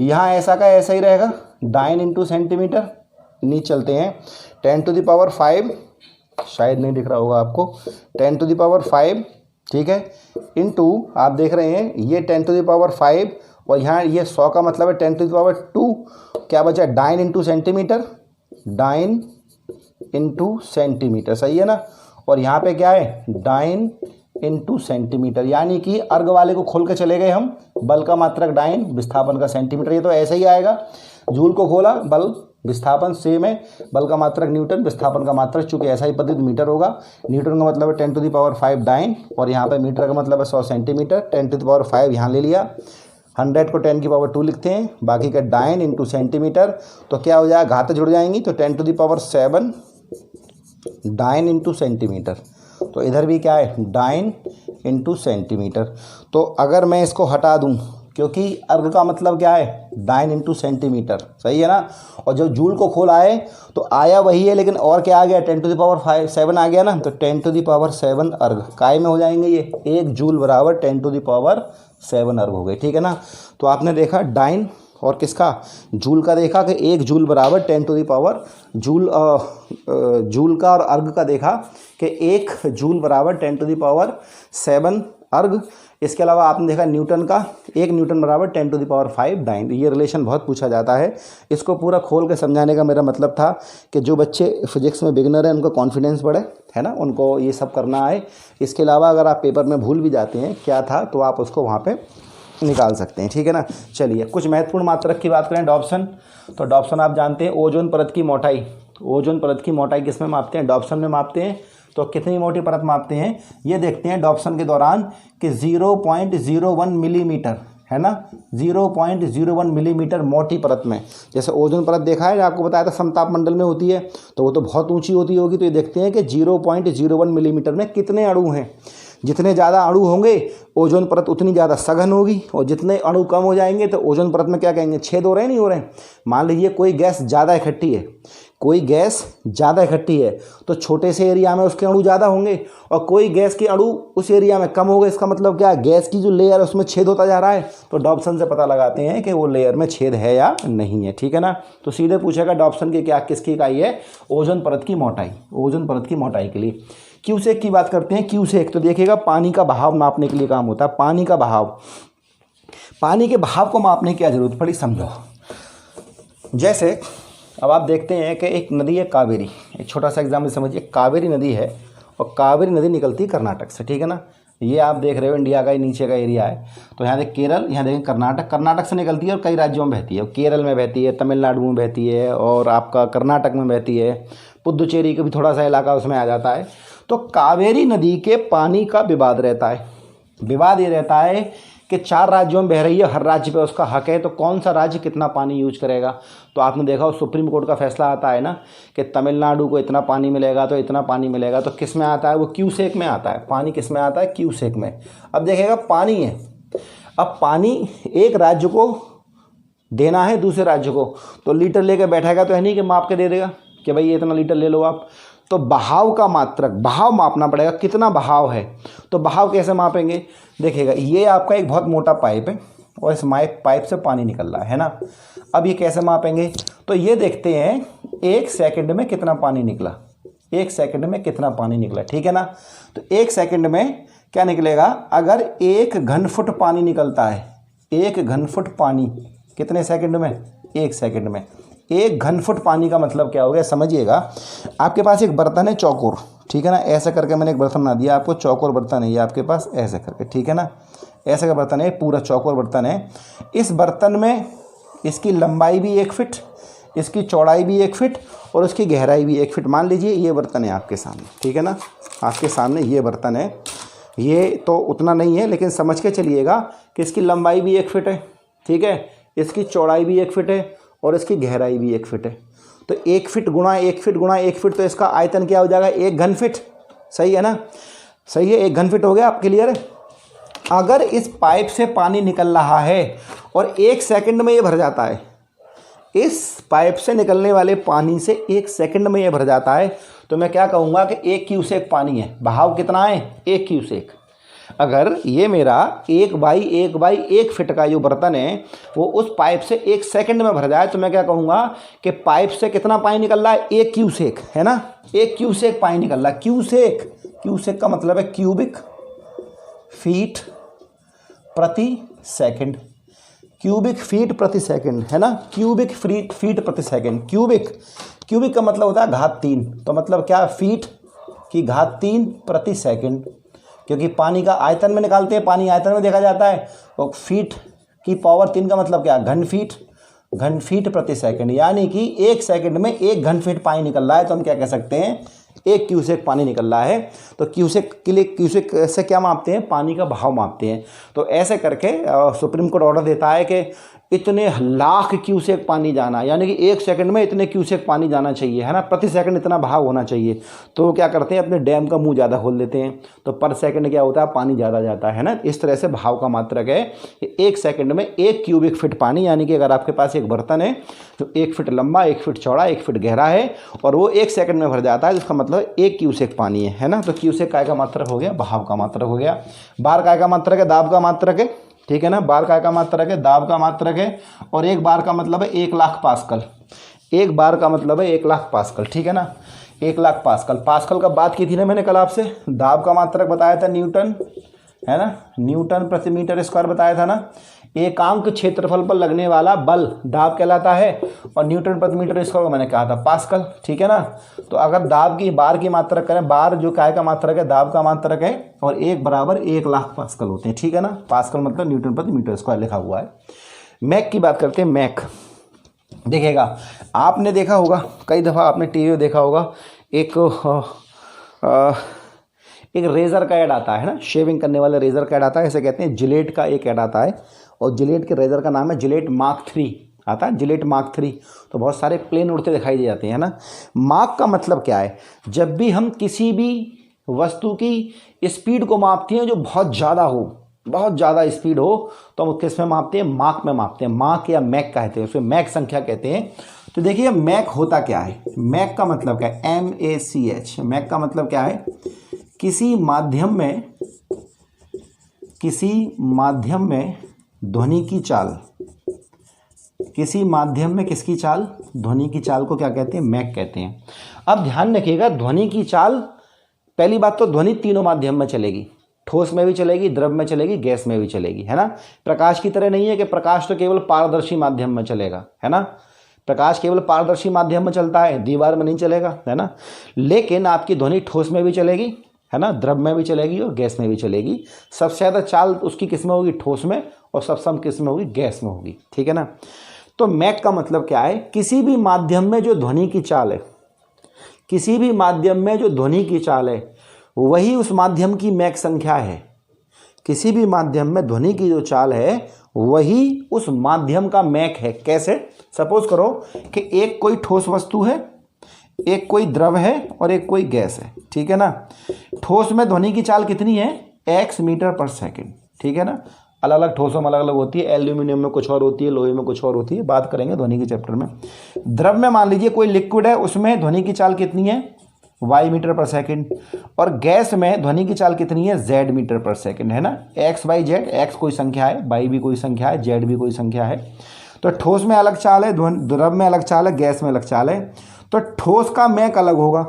यहाँ ऐसा का ऐसा ही रहेगा, डाइन इंटू सेंटीमीटर। नीचे चलते हैं, 10⁻5, शायद नहीं दिख रहा होगा आपको, 10⁻5, ठीक है, इंटू आप देख रहे हैं ये 10⁻5 और यहाँ ये 100 का मतलब है 10⁻2, क्या बचा, dyne into centimetre, dyne into centimetre, सही है ना। और यहाँ पे क्या है, डाइन इंटू सेंटीमीटर, यानी कि अर्ग वाले को खोल के चले गए हम, बल का मात्रक डाइन, विस्थापन का सेंटीमीटर, ये तो ऐसे ही आएगा। जूल को खोला, बल विस्थापन सेम है, बल का मात्रक न्यूटन, विस्थापन का मात्रक चूंकि ऐसा ही पद्धति मीटर होगा। न्यूटन का मतलब है 10⁻5 डाइन और यहाँ पे मीटर का मतलब है 100 सेंटीमीटर। 10⁻5 यहाँ ले लिया, 100 को 10⁻2 लिखते हैं, बाकी का डाइन इंटू सेंटीमीटर। तो क्या हो जाएगा, घातें जुड़ जाएंगी, तो 10⁻7 डाइन इंटू सेंटीमीटर। तो इधर भी क्या है, डाइन इंटू सेंटीमीटर। तो अगर मैं इसको हटा दूं क्योंकि अर्ग का मतलब क्या है 9 इंटू सेंटीमीटर, सही है ना। और जब जूल को खोला है तो आया वही है, लेकिन और क्या आ गया 10 टू द पावर 7 आ गया ना, तो 10 टू द पावर 7 अर्ग काय में हो जाएंगे ये, 1 जूल बराबर 10 टू द पावर 7 अर्ग हो गए, ठीक है ना। तो आपने देखा डाइन और किसका जूल का देखा कि 1 जूल बराबर 10 टू द पावर जूल का, और अर्ग का देखा कि 1 जूल बराबर 10 टू द पावर 7 अर्ग। इसके अलावा आपने देखा न्यूटन का 1 न्यूटन बराबर 10 टू द पावर 5 डाइन। ये रिलेशन बहुत पूछा जाता है, इसको पूरा खोल के समझाने का मेरा मतलब था कि जो बच्चे फिजिक्स में बिगिनर हैं उनको कॉन्फिडेंस बढ़े, है ना, उनको ये सब करना है। इसके अलावा अगर आप पेपर में भूल भी जाते हैं क्या था तो आप उसको वहाँ पे निकाल सकते हैं, ठीक है ना। चलिए कुछ महत्वपूर्ण मात्रक की बात करें, डॉप्सन। तो डॉप्सन आप जानते हैं ओजोन परत की मोटाई, ओजोन परत की मोटाई किस में मापते हैं, डॉप्सन में मापते हैं। तो कितनी मोटी परत मापते हैं ये देखते हैं डॉप्सन के दौरान कि 0.01 मिलीमीटर, है ना, 0.01 मिलीमीटर मोटी परत में। जैसे ओजोन परत देखा है, आपको बताया था समताप मंडल में होती है, तो वो तो बहुत ऊंची होती होगी। तो ये देखते हैं कि 0.01 मिलीमीटर में कितने अणु हैं। जितने ज़्यादा अणु होंगे ओजोन परत उतनी ज़्यादा सघन होगी, और जितने अणु कम हो जाएंगे तो ओजोन परत में क्या कहेंगे, छेद हो रहे हैं नहीं हो रहे हैं। मान लीजिए कोई गैस ज़्यादा इकट्ठी है, कोई गैस ज़्यादा इकट्ठी है तो छोटे से एरिया में उसके अणु ज़्यादा होंगे, और कोई गैस के अणु उस एरिया में कम हो गए। इसका मतलब क्या है, गैस की जो लेयर है उसमें छेद होता जा रहा है। तो डॉप्सन से पता लगाते हैं कि वो लेयर में छेद है या नहीं है, ठीक है ना। तो सीधे पूछेगा डॉप्सन की क्या किसकी इकाई है, ओजोन परत की मोटाई, ओजोन परत की मोटाई के लिए। क्यूसेक की बात करते हैं, क्यूसेक तो देखिएगा पानी का बहाव नापने के लिए काम होता है। पानी का बहाव, पानी के बहाव को मापने की क्या जरूरत पड़ी समझो। जैसे अब आप देखते हैं कि एक नदी है कावेरी, एक छोटा सा एग्जाम्पल समझिए, कावेरी नदी है और कावेरी नदी निकलती है कर्नाटक से, ठीक है ना। ये आप देख रहे हो इंडिया का ही नीचे का एरिया है। तो यहाँ देख केरल, यहाँ देखें कर्नाटक, कर्नाटक से निकलती है और कई राज्यों में बहती है। केरल में बहती है, तमिलनाडु में बहती है, और आपका कर्नाटक में बहती है, पुदुचेरी का भी थोड़ा सा इलाका उसमें आ जाता है। तो कावेरी नदी के पानी का विवाद रहता है। विवाद ये रहता है कि 4 राज्यों में बह रही है, हर राज्य पे उसका हक है, तो कौन सा राज्य कितना पानी यूज करेगा। तो आपने देखा सुप्रीम कोर्ट का फैसला आता है ना कि तमिलनाडु को इतना पानी मिलेगा तो इतना पानी मिलेगा, तो किस में आता है, वो क्यूसेक में आता है। पानी किस में आता है, क्यूसेक में। अब देखिएगा पानी है, अब पानी एक राज्य को देना है दूसरे राज्य को, तो लीटर लेकर बैठेगा तो है नहीं कि माप के दे देगा कि भाई ये इतना लीटर ले लो आप। तो बहाव का मात्रक, बहाव मापना पड़ेगा, कितना बहाव है। तो बहाव कैसे मापेंगे, देखिएगा ये आपका एक बहुत मोटा पाइप है और इस पाइप से पानी निकल रहा है ना। अब ये कैसे मापेंगे, तो ये देखते हैं 1 सेकंड में कितना पानी निकला, 1 सेकंड में कितना पानी निकला, ठीक है ना। तो 1 सेकंड में क्या निकलेगा, अगर 1 घन फुट पानी निकलता है, 1 घन फुट पानी कितने सेकंड में, 1 सेकंड में। 1 घन फुट पानी का मतलब क्या हो गया, समझिएगा। आपके पास एक बर्तन है चौकोर, ठीक है ना, ऐसे करके मैंने एक बर्तन बना दिया आपको, चौकोर बर्तन है ये आपके पास, ऐसे करके, ठीक है ना, ऐसे का बर्तन है, पूरा चौकोर बर्तन है। इस बर्तन में इसकी लंबाई भी 1 फीट, इसकी चौड़ाई भी 1 फीट और उसकी गहराई भी 1 फीट। मान लीजिए ये बर्तन है आपके सामने, ठीक है ना, आपके सामने ये बर्तन है। ये तो उतना नहीं है लेकिन समझ के चलिएगा कि इसकी लंबाई भी 1 फीट है, ठीक है, इसकी चौड़ाई भी 1 फीट है और इसकी गहराई भी 1 फीट है। तो 1 फीट गुणा 1 फीट गुणा 1 फीट, तो इसका आयतन क्या हो जाएगा, 1 घन फीट, सही है ना, सही है, 1 घन फीट हो गया। आप क्लियर है। अगर इस पाइप से पानी निकल रहा है और 1 सेकंड में ये भर जाता है, इस पाइप से निकलने वाले पानी से 1 सेकंड में ये भर जाता है, तो मैं क्या कहूँगा कि 1 क्यूसेक पानी है। बहाव कितना है, 1 क्यूसेक। अगर ये मेरा 1/1/1 फीट का जो बर्तन है वो उस पाइप से 1 सेकंड में भर जाए, तो मैं क्या कहूँगा कि पाइप से कितना पानी निकल रहा है, 1 क्यूसेक, है ना, 1 क्यूसेक पानी निकल रहा है। क्यूसेक, क्यूसेक का मतलब है क्यूबिक फीट प्रति सेकंड, क्यूबिक फीट प्रति सेकंड, है ना, क्यूबिक फीट प्रति सेकंड। क्यूबिक का मतलब होता है घात 3, तो मतलब क्या, फीट की घात 3 प्रति सेकंड, क्योंकि पानी का आयतन में निकालते हैं, पानी आयतन में देखा जाता है, और फीट की पावर 3 का मतलब क्या, घन फीट प्रति सेकंड, यानी कि 1 सेकंड में 1 घन फीट पानी निकल रहा है, तो हम क्या कह सकते हैं, 1 क्यूसेक पानी निकल रहा है। तो क्यूसेक के लिए, क्यूसेक से क्या मापते हैं, पानी का बहाव मापते हैं। तो ऐसे करके सुप्रीम कोर्ट ऑर्डर देता है कि इतने लाख क्यूसेक पानी जाना, यानी कि 1 सेकंड में इतने क्यूसेक पानी जाना चाहिए, है ना, प्रति सेकंड इतना बहाव होना चाहिए। तो वो क्या करते हैं, अपने डैम का मुंह ज़्यादा खोल देते हैं, तो पर सेकंड क्या होता है, पानी ज़्यादा जाता है ना। इस तरह से बहाव का मात्रक है कि 1 सेकंड में 1 क्यूबिक फीट पानी, यानी कि अगर आपके पास एक बर्तन है जो 1 फीट लंबा, 1 फीट चौड़ा, 1 फीट गहरा है और वो 1 सेकंड में भर जाता है, जिसका मतलब 1 क्यूसेक पानी है ना। तो क्यूसेक काय का मात्रक हो गया, बहाव का मात्रक हो गया। बार काय का मात्रक है, दाब का मात्रक है, ठीक है ना। बार काय का मात्रक है, दाब का मात्रक है, और एक बार का मतलब है 1 लाख पास्कल। एक बार का मतलब है 1 लाख पास्कल, ठीक है ना, 1 लाख पास्कल। पास्कल का बात की थी ना मैंने कल आपसे। दाब का मात्रक बताया था न्यूटन, है ना, न्यूटन प्रति मीटर स्क्वायर बताया था ना। एकांक क्षेत्रफल पर लगने वाला बल दाब कहलाता है, और न्यूटन प्रति मीटर स्क्वायर को मैंने कहा था पास्कल, ठीक है ना। तो अगर दाब की बार की मात्रक करें, बार जो काय का मात्रक है, दाब का मात्रक है, और 1 बराबर 1 लाख पास्कल होते हैं, ठीक है ना। पास्कल मतलब न्यूटन प्रति मीटर स्क्वायर लिखा हुआ है। मैक की बात करते हैं। मैक देखिएगा, आपने देखा होगा, कई दफ़ा आपने टीवी में देखा होगा, एक रेज़र का ऐड आता है ना, शेविंग करने वाले रेज़र का ऐड आता है, ऐसे कहते हैं। जिलेट का एक ऐड आता है, और जिलेट के रेज़र का नाम है जिलेट मार्क 3 आता है, जिलेट मार्क 3। तो बहुत सारे प्लेन उड़ते दिखाई दे जाते हैं ना। मार्क का मतलब क्या है, जब भी हम किसी भी वस्तु की स्पीड को मापते हैं जो बहुत ज़्यादा हो, बहुत ज़्यादा स्पीड हो, तो हम किस में मापते हैं, मार्क में मापते हैं। मार्क या मैक कहते हैं, उसमें मैक संख्या कहते हैं। तो देखिए मैक होता क्या है, मैक का मतलब क्या है, MACH। मैक का मतलब क्या है, किसी माध्यम में ध्वनि की चाल, किसी माध्यम में किसकी चाल, ध्वनि की चाल को क्या कहते हैं, मैक कहते हैं। अब ध्यान रखिएगा, ध्वनि की चाल, पहली बात तो ध्वनि तीनों माध्यम में चलेगी, ठोस में भी चलेगी, द्रव में चलेगी, गैस में भी चलेगी, है ना। प्रकाश की तरह नहीं है कि प्रकाश तो केवल पारदर्शी माध्यम में चलेगा, है ना। प्रकाश केवल पारदर्शी माध्यम में चलता है, दीवार में नहीं चलेगा, है ना। लेकिन आपकी ध्वनि ठोस में भी चलेगी, है ना, द्रव में भी चलेगी और गैस में भी चलेगी। सबसे ज़्यादा चाल उसकी किस में होगी, ठोस में, और सबसे कम किस में होगी, गैस में होगी, ठीक है ना। तो मैक का मतलब क्या है, किसी भी माध्यम में जो ध्वनि की चाल है, किसी भी माध्यम में जो ध्वनि की चाल है, वही उस माध्यम की मैक संख्या है। किसी भी माध्यम में ध्वनि की जो चाल है, वही उस माध्यम का मैक है। कैसे, सपोज करो कि एक कोई ठोस वस्तु है, एक कोई द्रव है और एक कोई गैस है, ठीक है ना। ठोस में ध्वनि की चाल कितनी है, x मीटर पर सेकंड, ठीक है ना। अलग अलग ठोसों में अलग अलग होती है, एल्यूमिनियम में कुछ और होती है, लोहे में कुछ और होती है, बात करेंगे ध्वनि के चैप्टर में। द्रव में मान लीजिए कोई लिक्विड है, उसमें ध्वनि की चाल कितनी है, y मीटर पर सेकंड, और गैस में ध्वनि की चाल कितनी है, z मीटर पर सेकंड, है ना। x y z, x कोई संख्या है, y भी कोई संख्या है, z भी कोई संख्या है। तो ठोस में अलग चाल है, द्रव में अलग चाल है, गैस में अलग चाल है। तो ठोस का मैक अलग होगा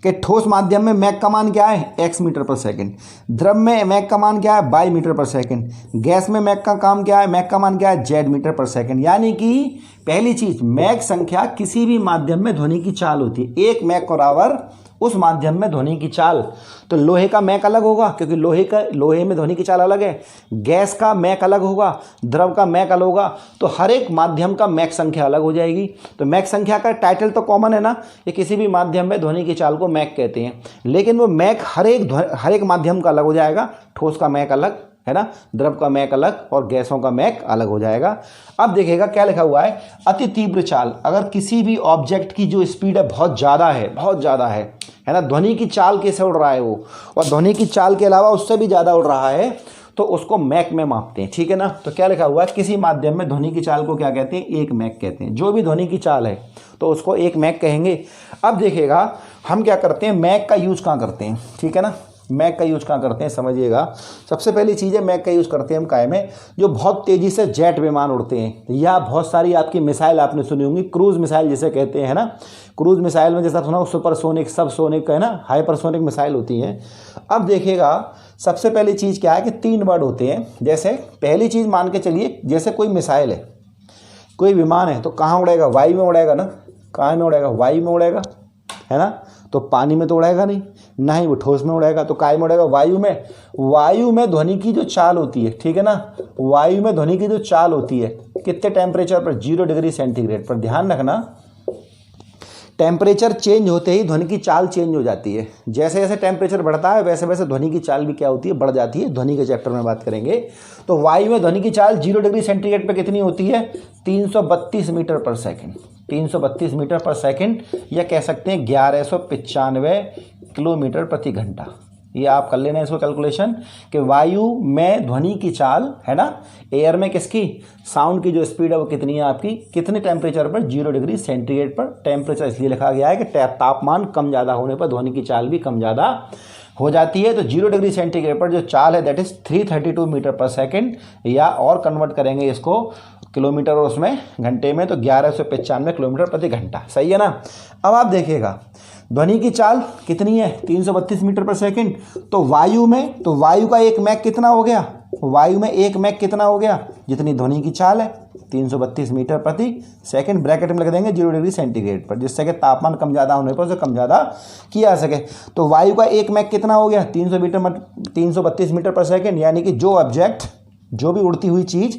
कि ठोस माध्यम में मैक का मान क्या है, x मीटर पर सेकंड। द्रव में मैक का मान क्या है, y मीटर पर सेकंड। गैस में मैक का काम क्या है, मैक का मान क्या है, z मीटर पर सेकंड। यानी कि पहली चीज, मैक संख्या किसी भी माध्यम में ध्वनि की चाल होती है। एक मैक बराबर उस माध्यम में ध्वनि की चाल। तो लोहे का मैक अलग होगा, क्योंकि लोहे में ध्वनि की चाल अलग है। गैस का मैक अलग होगा, द्रव का मैक अलग होगा। तो हर एक माध्यम का मैक संख्या अलग हो जाएगी। तो मैक संख्या का टाइटल तो कॉमन है ना, ये किसी भी माध्यम में ध्वनि की चाल को मैक कहते हैं। लेकिन वो मैक हर एक माध्यम का अलग हो जाएगा। ठोस का मैक अलग, है ना, द्रव का मैक अलग, और गैसों का मैक अलग हो जाएगा। अब देखिएगा क्या लिखा हुआ है, अति तीव्र चाल। अगर किसी भी ऑब्जेक्ट की जो स्पीड है बहुत ज़्यादा है, बहुत ज़्यादा है ना, ध्वनि की चाल कैसे उड़ रहा है वो, और ध्वनि की चाल के अलावा उससे भी ज़्यादा उड़ रहा है, तो उसको मैक में मापते हैं, ठीक है ना। तो क्या लिखा हुआ है, किसी माध्यम में ध्वनि की चाल को क्या कहते हैं, एक मैक कहते हैं। जो भी ध्वनि की चाल है तो उसको एक मैक कहेंगे। अब देखिएगा हम क्या करते हैं, मैक का यूज़ कहाँ करते हैं, ठीक है ना। मैक का यूज़ कहाँ करते हैं, समझिएगा। सबसे पहली चीज़ है, मैक का यूज़ करते हैं हम काय में, जो बहुत तेज़ी से जेट विमान उड़ते हैं, या बहुत सारी आपकी मिसाइल आपने सुनी होंगी, क्रूज़ मिसाइल जिसे कहते हैं, है ना। क्रूज़ मिसाइल में जैसा सुना हो, सुपरसोनिक, सबसोनिक, है ना, हाइपरसोनिक मिसाइल होती हैं। अब देखिएगा सबसे पहली चीज़ क्या है कि 3 वर्ड होते हैं। जैसे पहली चीज़ मान के चलिए, जैसे कोई मिसाइल है, कोई विमान है, तो कहाँ उड़ेगा, वायु में उड़ेगा ना। कहाँ में उड़ेगा, वायु में उड़ेगा, है ना। तो पानी में तो उड़ेगा नहीं, ना ही वो ठोस में उड़ेगा। तो काय में उड़ेगा, वायु में। वायु में ध्वनि की जो चाल होती है, ठीक है ना, वायु में ध्वनि की जो चाल होती है कितने टेम्परेचर पर, 0 डिग्री सेंटीग्रेड पर। ध्यान रखना टेम्परेचर चेंज होते ही ध्वनि की चाल चेंज हो जाती है। जैसे जैसे टेम्परेचर बढ़ता है वैसे वैसे ध्वनि की चाल भी क्या होती है, बढ़ जाती है। ध्वनि के चैप्टर में बात करेंगे तो वायु में ध्वनि की चाल 0 डिग्री सेंटीग्रेड पर कितनी होती है, 332 मीटर पर सेकंड। 332 मीटर पर सेकंड, या कह सकते हैं 1195 किलोमीटर प्रति घंटा। ये आप कर लेना इसको कैलकुलेशन कि वायु में ध्वनि की चाल है ना, एयर में किसकी, साउंड की जो स्पीड है वो कितनी है आपकी, कितने टेम्परेचर पर, 0 डिग्री सेंटीग्रेड पर। टेम्परेचर इसलिए लिखा गया है कि तापमान कम ज़्यादा होने पर ध्वनि की चाल भी कम ज़्यादा हो जाती है। तो 0 डिग्री सेंटीग्रेड पर जो चाल है दैट इज़ 332 मीटर पर सेकेंड, या और कन्वर्ट करेंगे इसको किलोमीटर और उसमें घंटे में तो 1195 किलोमीटर प्रति घंटा। सही है ना। अब आप देखिएगा ध्वनि की चाल कितनी है, 332 मीटर पर सेकंड। तो वायु में, तो वायु का एक मैक कितना हो गया, वायु में एक मैक कितना हो गया, जितनी ध्वनि की चाल है 332 मीटर प्रति सेकंड, ब्रैकेट में लिख देंगे 0 डिग्री सेंटीग्रेड पर, जिससे कि तापमान कम ज़्यादा होने पर उसे कम ज़्यादा किया जा सके। तो वायु का एक मैक कितना हो गया, 332 मीटर पर सेकंड, यानी कि जो ऑब्जेक्ट, जो भी उड़ती हुई चीज़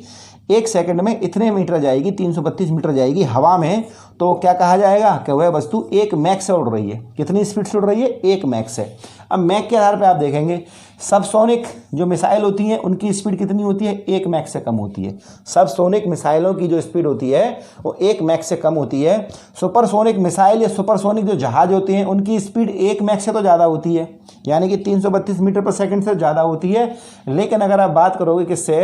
1 सेकंड में इतने मीटर जाएगी, 332 मीटर जाएगी हवा में, तो क्या कहा जाएगा कि वह वस्तु 1 मैक से उड़ रही है। कितनी स्पीड से उड़ रही है, 1 मैक से। अब मैक के आधार पर आप देखेंगे सबसोनिक जो मिसाइल होती हैं उनकी स्पीड कितनी होती है, 1 मैक से कम होती है। सबसोनिक मिसाइलों की जो स्पीड होती है वो 1 मैक से कम होती है। सुपरसोनिक मिसाइल या सुपरसोनिक जो जहाज होते हैं उनकी स्पीड 1 मैक से तो ज़्यादा होती है, यानी कि 332 मीटर पर सेकंड से ज़्यादा होती है। लेकिन अगर आप बात करोगे किससे,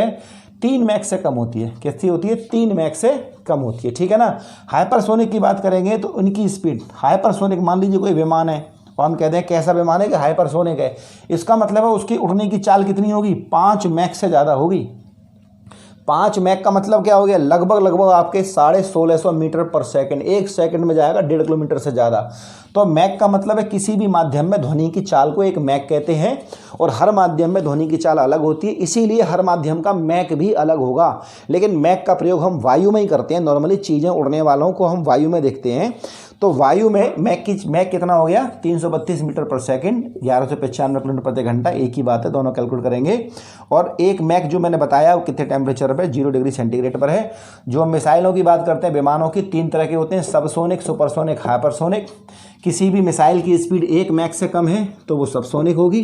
3 मैक से कम होती है। कितनी होती है, 3 मैक से कम होती है। ठीक है ना। हाइपरसोनिक की बात करेंगे तो उनकी स्पीड, हाइपरसोनिक मान लीजिए कोई विमान है और हम कहते हैं कैसा विमान है कि हाइपरसोनिक है, इसका मतलब है उसकी उड़ने की चाल कितनी होगी, 5 मैक से ज़्यादा होगी। 5 मैक का मतलब क्या हो गया, लगभग आपके 1650 मीटर पर सेकंड, 1 सेकंड में जाएगा 1.5 किलोमीटर से ज़्यादा। तो मैक का मतलब है किसी भी माध्यम में ध्वनि की चाल को एक मैक कहते हैं, और हर माध्यम में ध्वनि की चाल अलग होती है, इसीलिए हर माध्यम का मैक भी अलग होगा। लेकिन मैक का प्रयोग हम वायु में ही करते हैं, नॉर्मली चीज़ें उड़ने वालों को हम वायु में देखते हैं। तो वायु में मैक कितना हो गया, 332 मीटर पर सेकंड, 1195 किलोमीटर प्रति घंटा। एक ही बात है, दोनों कैलकुलेट करेंगे। और एक मैक जो मैंने बताया वो कितने टेम्परेचर पर, 0 डिग्री सेंटीग्रेड पर है। जो हम मिसाइलों की बात करते हैं, विमानों की 3 तरह के होते हैं, सबसोनिक, सुपरसोनिक, हाइपरसोनिक। किसी भी मिसाइल की स्पीड 1 मैक से कम है तो वो सबसोनिक होगी,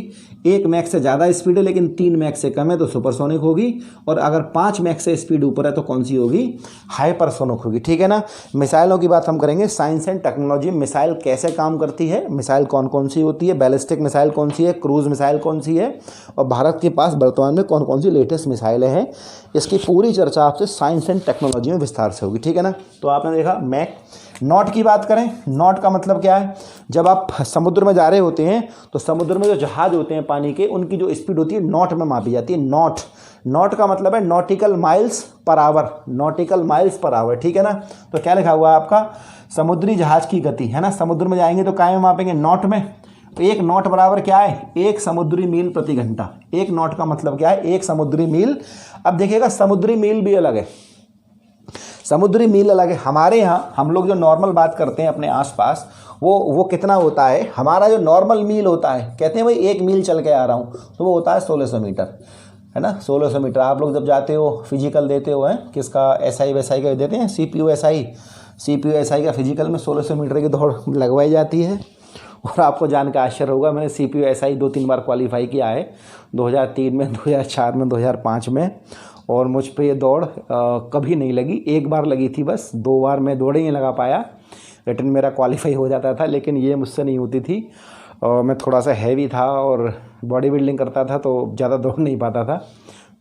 1 मैक से ज़्यादा स्पीड है लेकिन 3 मैक से कम है तो सुपरसोनिक होगी, और अगर 5 मैक से स्पीड ऊपर है तो कौन सी होगी, हाइपरसोनिक होगी। ठीक है ना। मिसाइलों की बात हम करेंगे, साइंस एंड टेक्नोलॉजी। मिसाइल कैसे काम करती है, मिसाइल कौन कौन सी होती है, बैलिस्टिक मिसाइल कौन सी है, क्रूज़ मिसाइल कौन सी है, और भारत के पास वर्तमान में कौन कौन सी लेटेस्ट मिसाइलें हैं, इसकी पूरी चर्चा आपसे साइंस एंड टेक्नोलॉजी में विस्तार से होगी। ठीक है ना। तो आपने देखा मैक। नॉट की बात करें, नॉट का मतलब क्या है, जब आप समुद्र में जा रहे होते हैं तो समुद्र में जो जहाज होते हैं पानी के, उनकी जो स्पीड होती है नॉट में मापी जाती है। नॉट का मतलब है nautical miles per hour, nautical miles per hour. ठीक है ना। तो क्या लिखा हुआ है आपका, समुद्री जहाज की गति है ना, समुद्र में जाएंगे तो काय में मापेंगे, नॉट में। तो 1 नॉट बराबर क्या है, 1 समुद्री मील प्रति घंटा। 1 नॉट का मतलब क्या है, 1 समुद्री मील। अब देखिएगा समुद्री मील भी अलग है, समुद्री मील अलग है। हमारे यहाँ हम लोग जो नॉर्मल बात करते हैं अपने आसपास, वो कितना होता है, हमारा जो नॉर्मल मील होता है, कहते हैं भाई 1 मील चल के आ रहा हूँ, तो वो होता है 1600 मीटर, है ना। 1600 मीटर। आप लोग जब जाते हो फिजिकल देते हो, हैं किसका, SI वैसाई का देते हैं, CPU SI का फिजिकल में 1600 मीटर की दौड़ लगवाई जाती है। और आपको जान का आश्चर्य होगा, मैंने CPU SI 2-3 बार क्वालिफाई किया है, 2003 में, 2004 में, 2005 में, और मुझ पे ये दौड़ कभी नहीं लगी। 1 बार लगी थी बस, 2 बार मैं दौड़ ही नहीं लगा पाया। रिटन मेरा क्वालिफाई हो जाता था लेकिन ये मुझसे नहीं होती थी, और मैं थोड़ा सा हैवी था और बॉडी बिल्डिंग करता था तो ज़्यादा दौड़ नहीं पाता था।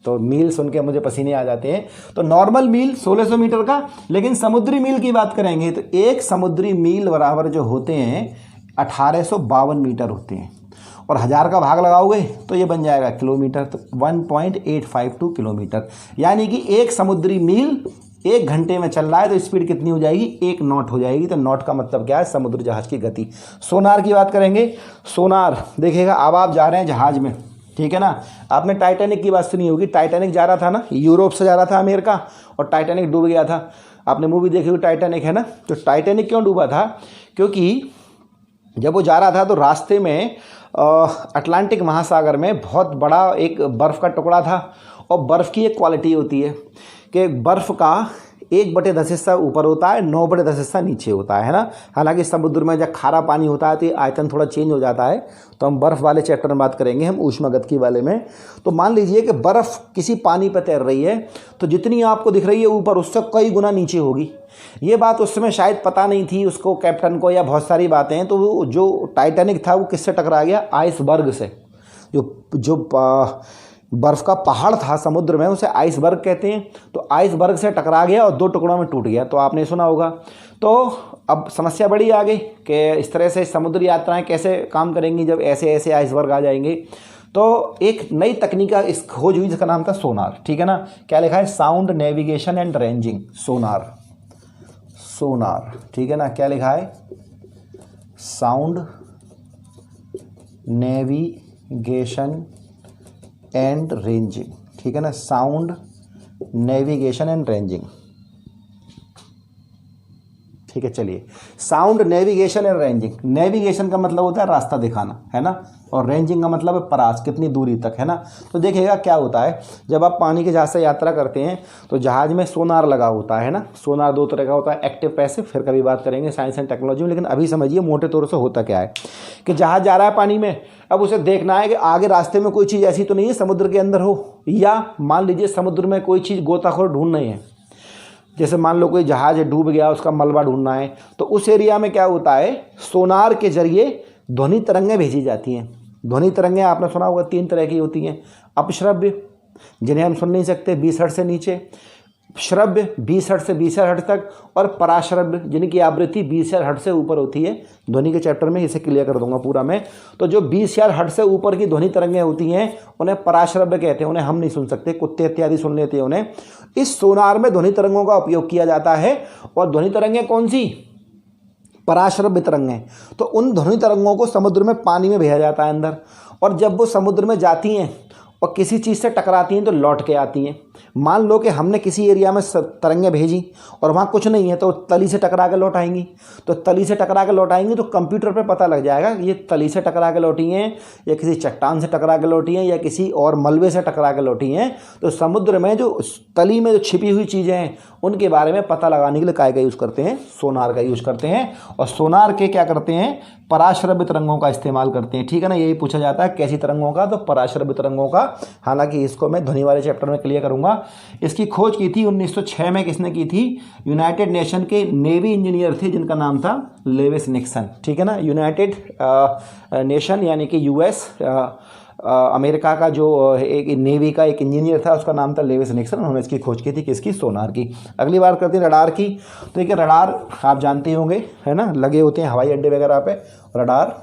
तो मील सुन के मुझे पसीने आ जाते हैं। तो नॉर्मल मील 1600 मीटर का, लेकिन समुद्री मील की बात करेंगे तो 1 समुद्री मील बराबर जो होते हैं 1852 मीटर होते हैं, और 1000 का भाग लगाओगे तो ये बन जाएगा किलोमीटर, तो 1.852 किलोमीटर। यानी कि 1 समुद्री मील 1 घंटे में चल रहा है तो स्पीड कितनी हो जाएगी, 1 नॉट हो जाएगी। तो नॉट का मतलब क्या है, समुद्री जहाज की गति। सोनार की बात करेंगे, सोनार देखिएगा, अब आप जा रहे हैं जहाज में, ठीक है ना। आपने टाइटैनिक की बात सुनी होगी, टाइटैनिक जा रहा था ना, यूरोप से जा रहा था अमेरिका, और टाइटैनिक डूब गया था। आपने मूवी देखी हुई टाइटैनिक, है ना। तो टाइटैनिक क्यों डूबा था, क्योंकि जब वो जा रहा था तो रास्ते में अटलांटिक महासागर में बहुत बड़ा एक बर्फ़ का टुकड़ा था, और बर्फ़ की एक क्वालिटी होती है कि बर्फ़ का 1/10 हिस्सा ऊपर होता है, 9/10 हिस्सा नीचे होता है ना। हालांकि समुद्र में जब खारा पानी होता है तो ये आयतन थोड़ा चेंज हो जाता है। तो हम बर्फ़ वाले चैप्टर में बात करेंगे हम ऊष्मागतिकी वाले में। तो मान लीजिए कि बर्फ़ किसी पानी पर तैर रही है तो जितनी आपको दिख रही है ऊपर उससे कई गुना नीचे होगी। ये बात उस समय शायद पता नहीं थी उसको, कैप्टन को, या बहुत सारी बातें हैं। तो वो जो टाइटैनिक था वो किससे टकरा गया? आइसबर्ग से। जो बर्फ़ का पहाड़ था समुद्र में उसे आइसबर्ग कहते हैं। तो आइसबर्ग से टकरा गया और 2 टुकड़ों में टूट गया। तो आपने सुना होगा। तो अब समस्या बड़ी आ गई कि इस तरह से समुद्री यात्राएं कैसे काम करेंगी जब ऐसे ऐसे आइसबर्ग आ जाएंगे। तो एक नई तकनीक का इस खोज हुई जिसका नाम था सोनार। ठीक है ना। क्या लिखा है? Sound navigation and ranging. Sonar, sonar. ठीक है ना। क्या लिखा है? Sound navigation and ranging. ठीक है ना। Sound navigation and ranging. ठीक है, चलिए। Sound navigation and ranging. Navigation का मतलब होता है रास्ता दिखाना, है ना। और रेंजिंग का मतलब है परास, कितनी दूरी तक, है ना। तो देखिएगा क्या होता है जब आप पानी के जहाज़ से यात्रा करते हैं तो जहाज़ में सोनार लगा होता है ना। सोनार 2 तरह का होता है, एक्टिव, पैसिव। फिर कभी बात करेंगे साइंस एंड टेक्नोलॉजी में। लेकिन अभी समझिए मोटे तौर से होता क्या है कि जहाज़ जा रहा है पानी में, अब उसे देखना है कि आगे रास्ते में कोई चीज़ ऐसी तो नहीं है समुद्र के अंदर हो, या मान लीजिए समुद्र में कोई चीज़ गोताखोर ढूंढ नहीं है। जैसे मान लो कोई जहाज़ डूब गया, उसका मलबा ढूंढना है। तो उस एरिया में क्या होता है, सोनार के जरिए ध्वनि तरंगें भेजी जाती हैं। ध्वनि तरंगें आपने सुना होगा 3 तरह की होती हैं। अपश्रव्य, जिन्हें हम सुन नहीं सकते 20 हर्ट्ज से नीचे, श्रव्य 20 हर्ट्ज से 20 हर्ट्ज तक, और पराश्रव्य जिनकी आवृत्ति 20 हर्ट्ज से ऊपर होती है। ध्वनि के चैप्टर में इसे क्लियर कर दूंगा पूरा मैं। तो जो 20 हर्ट्ज से ऊपर की ध्वनि तरंगें होती हैं उन्हें पराश्रव्य कहते हैं। उन्हें हम नहीं सुन सकते, कुत्ते इत्यादि सुन लेते हैं उन्हें। इस सोनार में ध्वनि तरंगों का उपयोग किया जाता है। और ध्वनि तरंगें कौन सी? पराश्रव्य तरंगें। तो उन ध्वनि तरंगों को समुद्र में पानी में भेजा जाता है अंदर, और जब वो समुद्र में जाती हैं और किसी चीज़ से टकराती हैं तो लौट के आती हैं। मान लो कि हमने किसी एरिया में तरंगें भेजी और वहाँ कुछ नहीं है तो तली से टकरा के लौट आएंगी। तो तली से टकरा के लौट आएंगी तो कंप्यूटर पे पता लग जाएगा ये तली से टकरा के लौटी हैं, या किसी चट्टान से टकरा के लौटी हैं, या किसी और मलबे से टकरा के लौटी हैं। तो समुद्र में जो तली में जो छिपी हुई चीज़ें हैं उनके बारे में पता लगाने के लिए काय का यूज़ करते हैं? सोनार का यूज़ करते हैं। और सोनार के क्या करते हैं? पराश्रव्य तरंगों का इस्तेमाल करते हैं। ठीक है ना। यही पूछा जाता है कैसी तरंगों का? तो पराश्रव्य तरंगों का। हालांकि इसको मैं ध्वनि वाले चैप्टर में क्लियर करूंगा। इसकी खोज की थी 1906 में। किसने की थी? यूनाइटेड नेशन के नेवी इंजीनियर थे जिनका नाम था लेविस निक्सन। ठीक है ना। यूनाइटेड नेशन यानी कि यूएस, अमेरिका का जो एक नेवी का एक इंजीनियर था उसका नाम था लेविस निक्सन। उन्होंने इसकी खोज की थी। किसकी? सोनार की। अगली बार करते हैं रडार की। तो एक रडार आप जानते होंगे, है ना, लगे होते हैं हवाई अड्डे वगैरह पे। रडार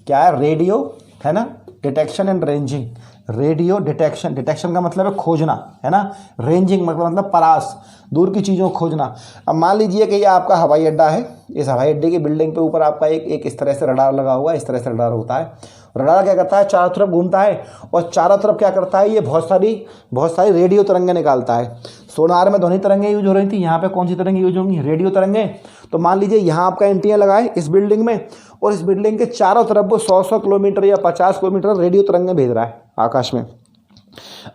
क्या है? रेडियो, है ना, detection and ranging. Radio detection, detection का मतलब है खोजना, है ना। रेंजिंग मतलब परास, दूर की चीज़ों को खोजना। अब मान लीजिए कि ये आपका हवाई अड्डा है। इस हवाई अड्डे की बिल्डिंग पे ऊपर आपका एक इस तरह से रडार लगा हुआ है। इस तरह से रडार होता है। रडार क्या करता है? चारों तरफ घूमता है और चारों तरफ क्या करता है? ये बहुत सारी रेडियो तरंगें निकालता है। सोनार में ध्वनि तरंगें यूज हो रही थी, यहाँ पे कौन सी तरंगें यूज होंगी? रेडियो तरंगें। तो मान लीजिए यहाँ आपका एंटीना लगा है इस बिल्डिंग में, और इस बिल्डिंग के चारों तरफ वो 100 किलोमीटर या 50 किलोमीटर रेडियो तरंगें भेज रहा है आकाश में।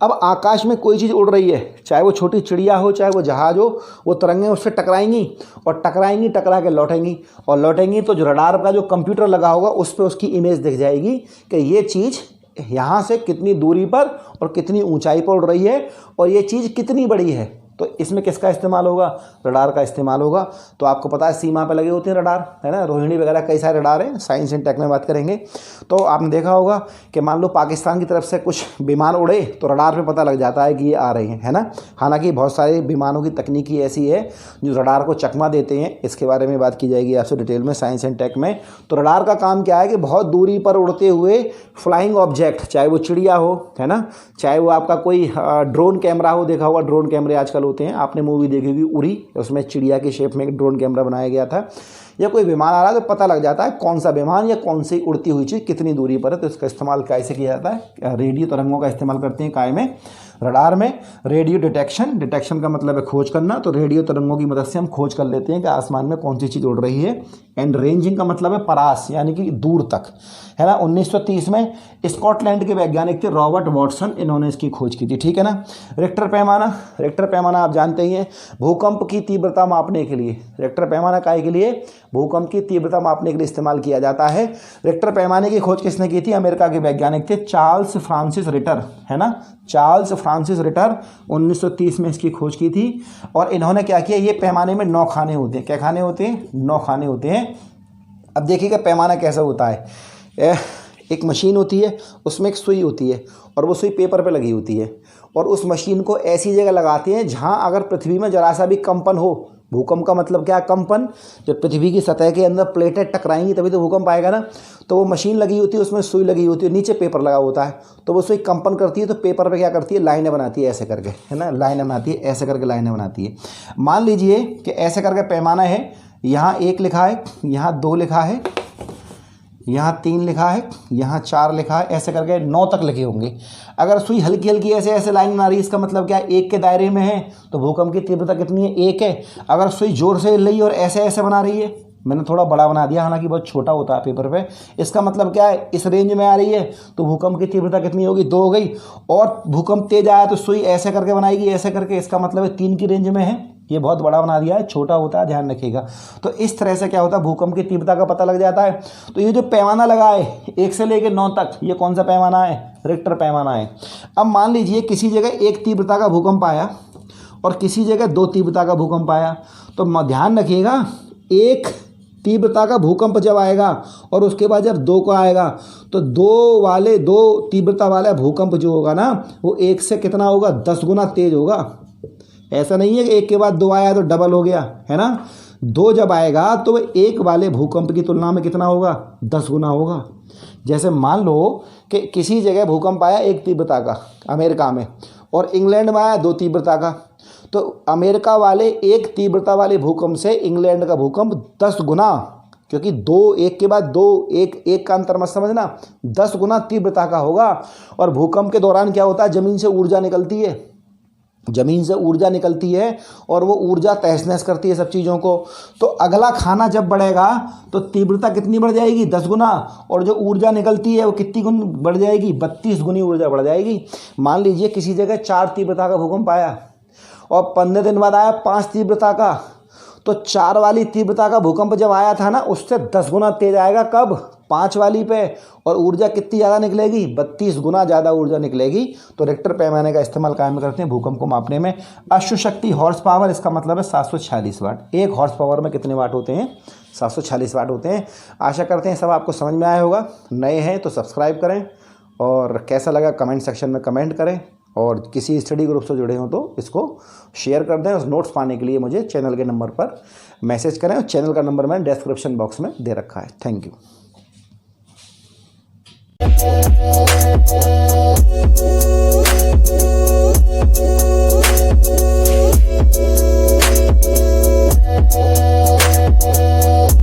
अब आकाश में कोई चीज़ उड़ रही है, चाहे वो छोटी चिड़िया हो, चाहे वो जहाज हो, वो तरंगें उससे टकराएंगी और टकरा के लौटेंगी। और लौटेंगी तो जो रडार का जो कंप्यूटर लगा होगा उस पर उसकी इमेज दिख जाएगी कि ये चीज़ यहाँ से कितनी दूरी पर और कितनी ऊंचाई पर उड़ रही है, और ये चीज़ कितनी बड़ी है। तो इसमें किसका इस्तेमाल होगा? रडार का इस्तेमाल होगा। तो आपको पता है सीमा पे लगे होते हैं रडार, है ना। रोहिणी वगैरह कई सारे रडार हैं। साइंस एंड टेक में बात करेंगे तो आपने देखा होगा कि मान लो पाकिस्तान की तरफ से कुछ विमान उड़े तो रडार पे पता लग जाता है कि ये आ रहे हैं, है ना। हालांकि बहुत सारे विमानों की तकनीकी ऐसी है जो रडार को चकमा देते हैं। इसके बारे में बात की जाएगी आपसे डिटेल में साइंस एंड टेक में। तो रडार का काम क्या है कि बहुत दूरी पर उड़ते हुए फ्लाइंग ऑब्जेक्ट, चाहे वो चिड़िया हो, है ना, चाहे वो आपका कोई ड्रोन कैमरा हो, देखा होगा ड्रोन कैमरे आजकल होते हैं, आपने मूवी देखी होगी उरी, उसमें चिड़िया की शेप में एक ड्रोन कैमरा बनाया गया था। या कोई विमान आ रहा है तो पता लग जाता है कौन सा विमान या कौन सी उड़ती हुई चीज़ कितनी दूरी पर है। तो इसका इस्तेमाल कैसे किया जाता है, रेडियो तरंगों का इस्तेमाल करते हैं काय में, रडार में। रेडियो डिटेक्शन, डिटेक्शन का मतलब है खोज करना, तो रेडियो तरंगों की मदद से हम खोज कर लेते हैं कि आसमान में कौन सी चीज़ उड़ रही है। एंड रेंजिंग का मतलब है परास, यानी कि दूर तक, है ना। 1930 में स्कॉटलैंड के वैज्ञानिक थे रॉबर्ट वॉटसन, इन्होंने इसकी खोज की थी, ठीक है ना। रिक्टर पैमाना, रिक्टर पैमाना आप जानते ही हैं, भूकंप की तीव्रता मापने के लिए। रिक्टर पैमाना काय के लिए, भूकंप की तीव्रता मापने के लिए इस्तेमाल किया जाता है। रिक्टर पैमाने की खोज किसने की थी, अमेरिका के वैज्ञानिक थे चार्ल्स फ्रांसिस रिटर, है ना। चार्ल्स फ्रांसिस रिटर 1930 में इसकी खोज की थी। और इन्होंने क्या किया, ये पैमाने में 9 खाने होते हैं। क्या खाने होते हैं, 9 खाने होते हैं। अब देखिएगा पैमाना कैसा होता है, एक मशीन होती है, उसमें एक सुई होती है और वो सुई पेपर पे लगी होती है, और उस मशीन को ऐसी जगह लगाते हैं जहां अगर पृथ्वी में जरा सा भी कंपन हो, भूकंप का मतलब क्या है, कंपन, जब पृथ्वी की सतह के अंदर प्लेटें टकराएंगी तभी तो भूकंप आएगा ना। तो वो मशीन लगी होती है, उसमें सुई लगी होती है, नीचे पेपर लगा होता है, तो वो सुई कंपन करती है, तो पेपर पे क्या करती है, लाइनें बनाती है ऐसे करके, है ना, लाइनें बनाती है, ऐसे करके लाइनें बनाती है। मान लीजिए कि ऐसे करके पैमाना है, यहाँ 1 लिखा है, यहाँ 2 लिखा है, यहाँ 3 लिखा है, यहाँ 4 लिखा है, ऐसे करके 9 तक लिखे होंगे। अगर सुई हल्की हल्की ऐसे ऐसे लाइन बना रही है, इसका मतलब क्या है, 1 के दायरे में है, तो भूकंप की तीव्रता कितनी है, 1 है। अगर सुई जोर से हिल रही है और ऐसे ऐसे बना रही है, मैंने थोड़ा बड़ा बना दिया, हालांकि बहुत छोटा होता है पेपर पे, इसका मतलब क्या है, इस रेंज में आ रही है, तो भूकंप की तीव्रता कितनी होगी, 2 हो गई। और भूकंप तेज आया तो सुई ऐसे करके बनाएगी, ऐसे करके, इसका मतलब है 3 की रेंज में है। ये बहुत बड़ा बना दिया है, छोटा होता है, ध्यान रखिएगा। तो इस तरह से क्या होता है, भूकंप की तीव्रता का पता लग जाता है। तो ये जो पैमाना लगा है 1 से लेकर 9 तक, ये कौन सा पैमाना है, रिक्टर पैमाना है। अब मान लीजिए किसी जगह 1 तीव्रता का भूकंप आया और किसी जगह 2 तीव्रता का भूकंप आया, तो ध्यान रखिएगा, 1 तीव्रता का भूकंप जब आएगा और उसके बाद जब 2 का आएगा, तो 2 तीव्रता वाला भूकंप जो होगा ना, वो 1 से कितना होगा, 10 गुना तेज होगा। ऐसा नहीं है कि 1 के बाद 2 आया तो डबल हो गया, है ना। 2 जब आएगा तो 1 वाले भूकंप की तुलना में कितना होगा, 10 गुना होगा। जैसे मान लो कि किसी जगह भूकंप आया 1 तीव्रता का अमेरिका में, और इंग्लैंड में आया 2 तीव्रता का, तो अमेरिका वाले 1 तीव्रता वाले भूकंप से इंग्लैंड का भूकंप 10 गुना, क्योंकि 1 के बाद 2, 1 का अंतर मत समझना, 10 गुना तीव्रता का होगा। और भूकंप के दौरान क्या होता है, ज़मीन से ऊर्जा निकलती है, ज़मीन से ऊर्जा निकलती है और वो ऊर्जा तहस नहस करती है सब चीज़ों को। तो अगला खाना जब बढ़ेगा तो तीव्रता कितनी बढ़ जाएगी, 10 गुना, और जो ऊर्जा निकलती है वो कितनी गुना बढ़ जाएगी, 32 गुनी ऊर्जा बढ़ जाएगी। मान लीजिए किसी जगह 4 तीव्रता का भूकंप आया और 15 दिन बाद आया 5 तीव्रता का, तो 4 वाली तीव्रता का भूकंप जब आया था ना, उससे 10 गुना तेज आएगा, कब, 5 वाली पे, और ऊर्जा कितनी ज़्यादा निकलेगी, 32 गुना ज़्यादा ऊर्जा निकलेगी। तो रिक्टर पैमाने का इस्तेमाल कायम करते हैं भूकंप को मापने में। अश्व शक्ति हॉर्स पावर, इसका मतलब है 746 वाट। 1 हॉर्स पावर में कितने वाट होते हैं, 746 वाट होते हैं। आशा करते हैं सब आपको समझ में आया होगा। नए हैं तो सब्सक्राइब करें, और कैसा लगा कमेंट सेक्शन में कमेंट करें, और किसी स्टडी ग्रुप से जुड़े हों तो इसको शेयर कर दें। उस नोट्स पाने के लिए मुझे चैनल के नंबर पर मैसेज करें, और चैनल का नंबर मैंने डिस्क्रिप्शन बॉक्स में दे रखा है। Thank you.